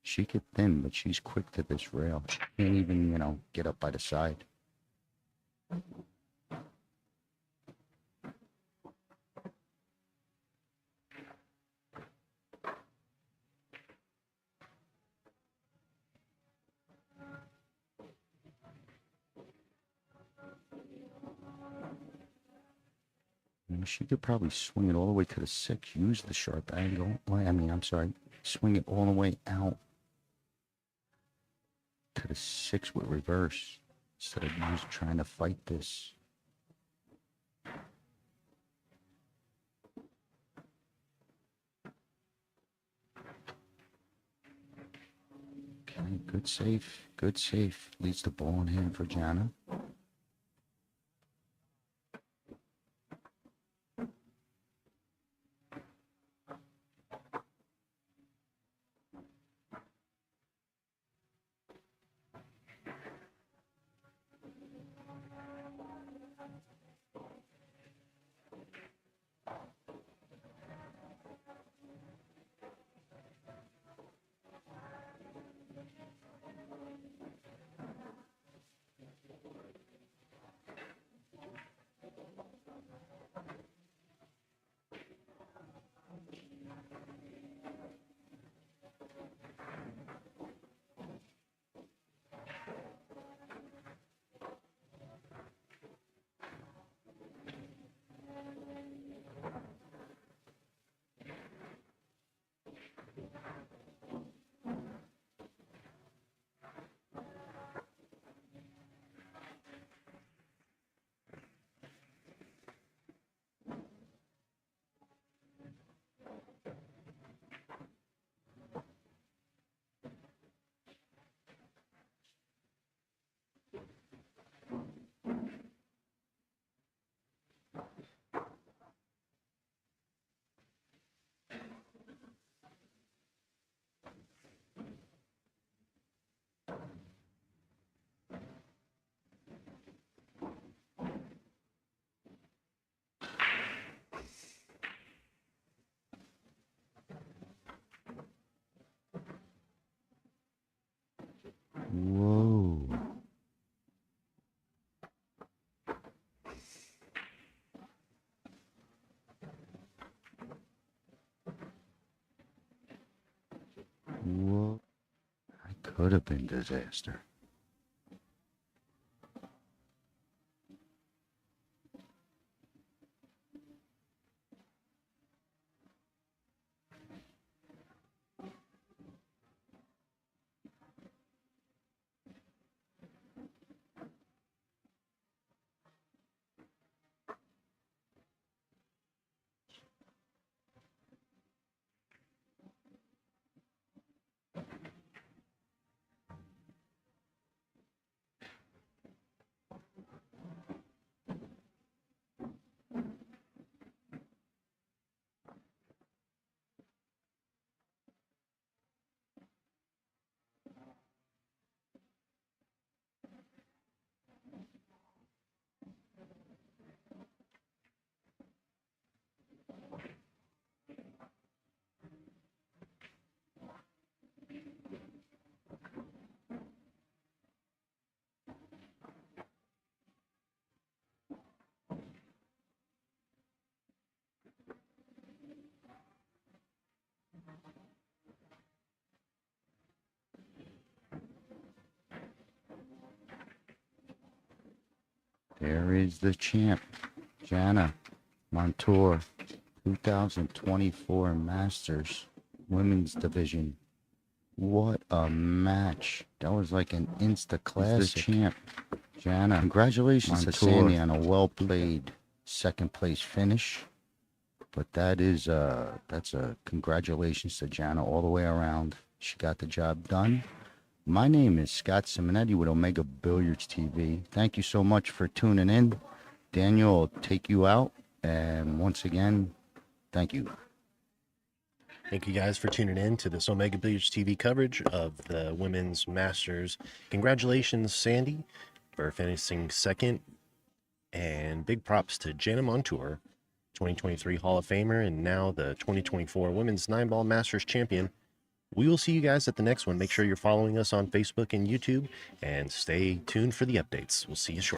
She get thin, but she's quick to this rail. She can't even, you know, get up by the side. And she could probably swing it all the way to the 6, use the sharp angle. Well, I mean, I'm sorry, swing it all the way out to the 6 with reverse instead of trying to fight this. Okay, good safe, good safe. Leads the ball in hand for Jana. Could have been disaster. There is the champ, Jana, Montour, 2024 Masters Women's Division. What a match. That was like an insta classic. The champ, Jana. Congratulations to Sandy on a well-played second-place finish. But that's a congratulations to Jana all the way around. She got the job done. My name is Scott Simonetti with Omega Billiards TV. Thank you so much for tuning in. Daniel will take you out. And once again, thank you. Thank you guys for tuning in to this Omega Billiards TV coverage of the Women's Masters. Congratulations, Sandy, for finishing second. And big props to Jana Montour, 2023 Hall of Famer, and now the 2024 Women's 9-Ball Masters Champion. We will see you guys at the next one. Make sure you're following us on Facebook and YouTube, and stay tuned for the updates. We'll see you shortly.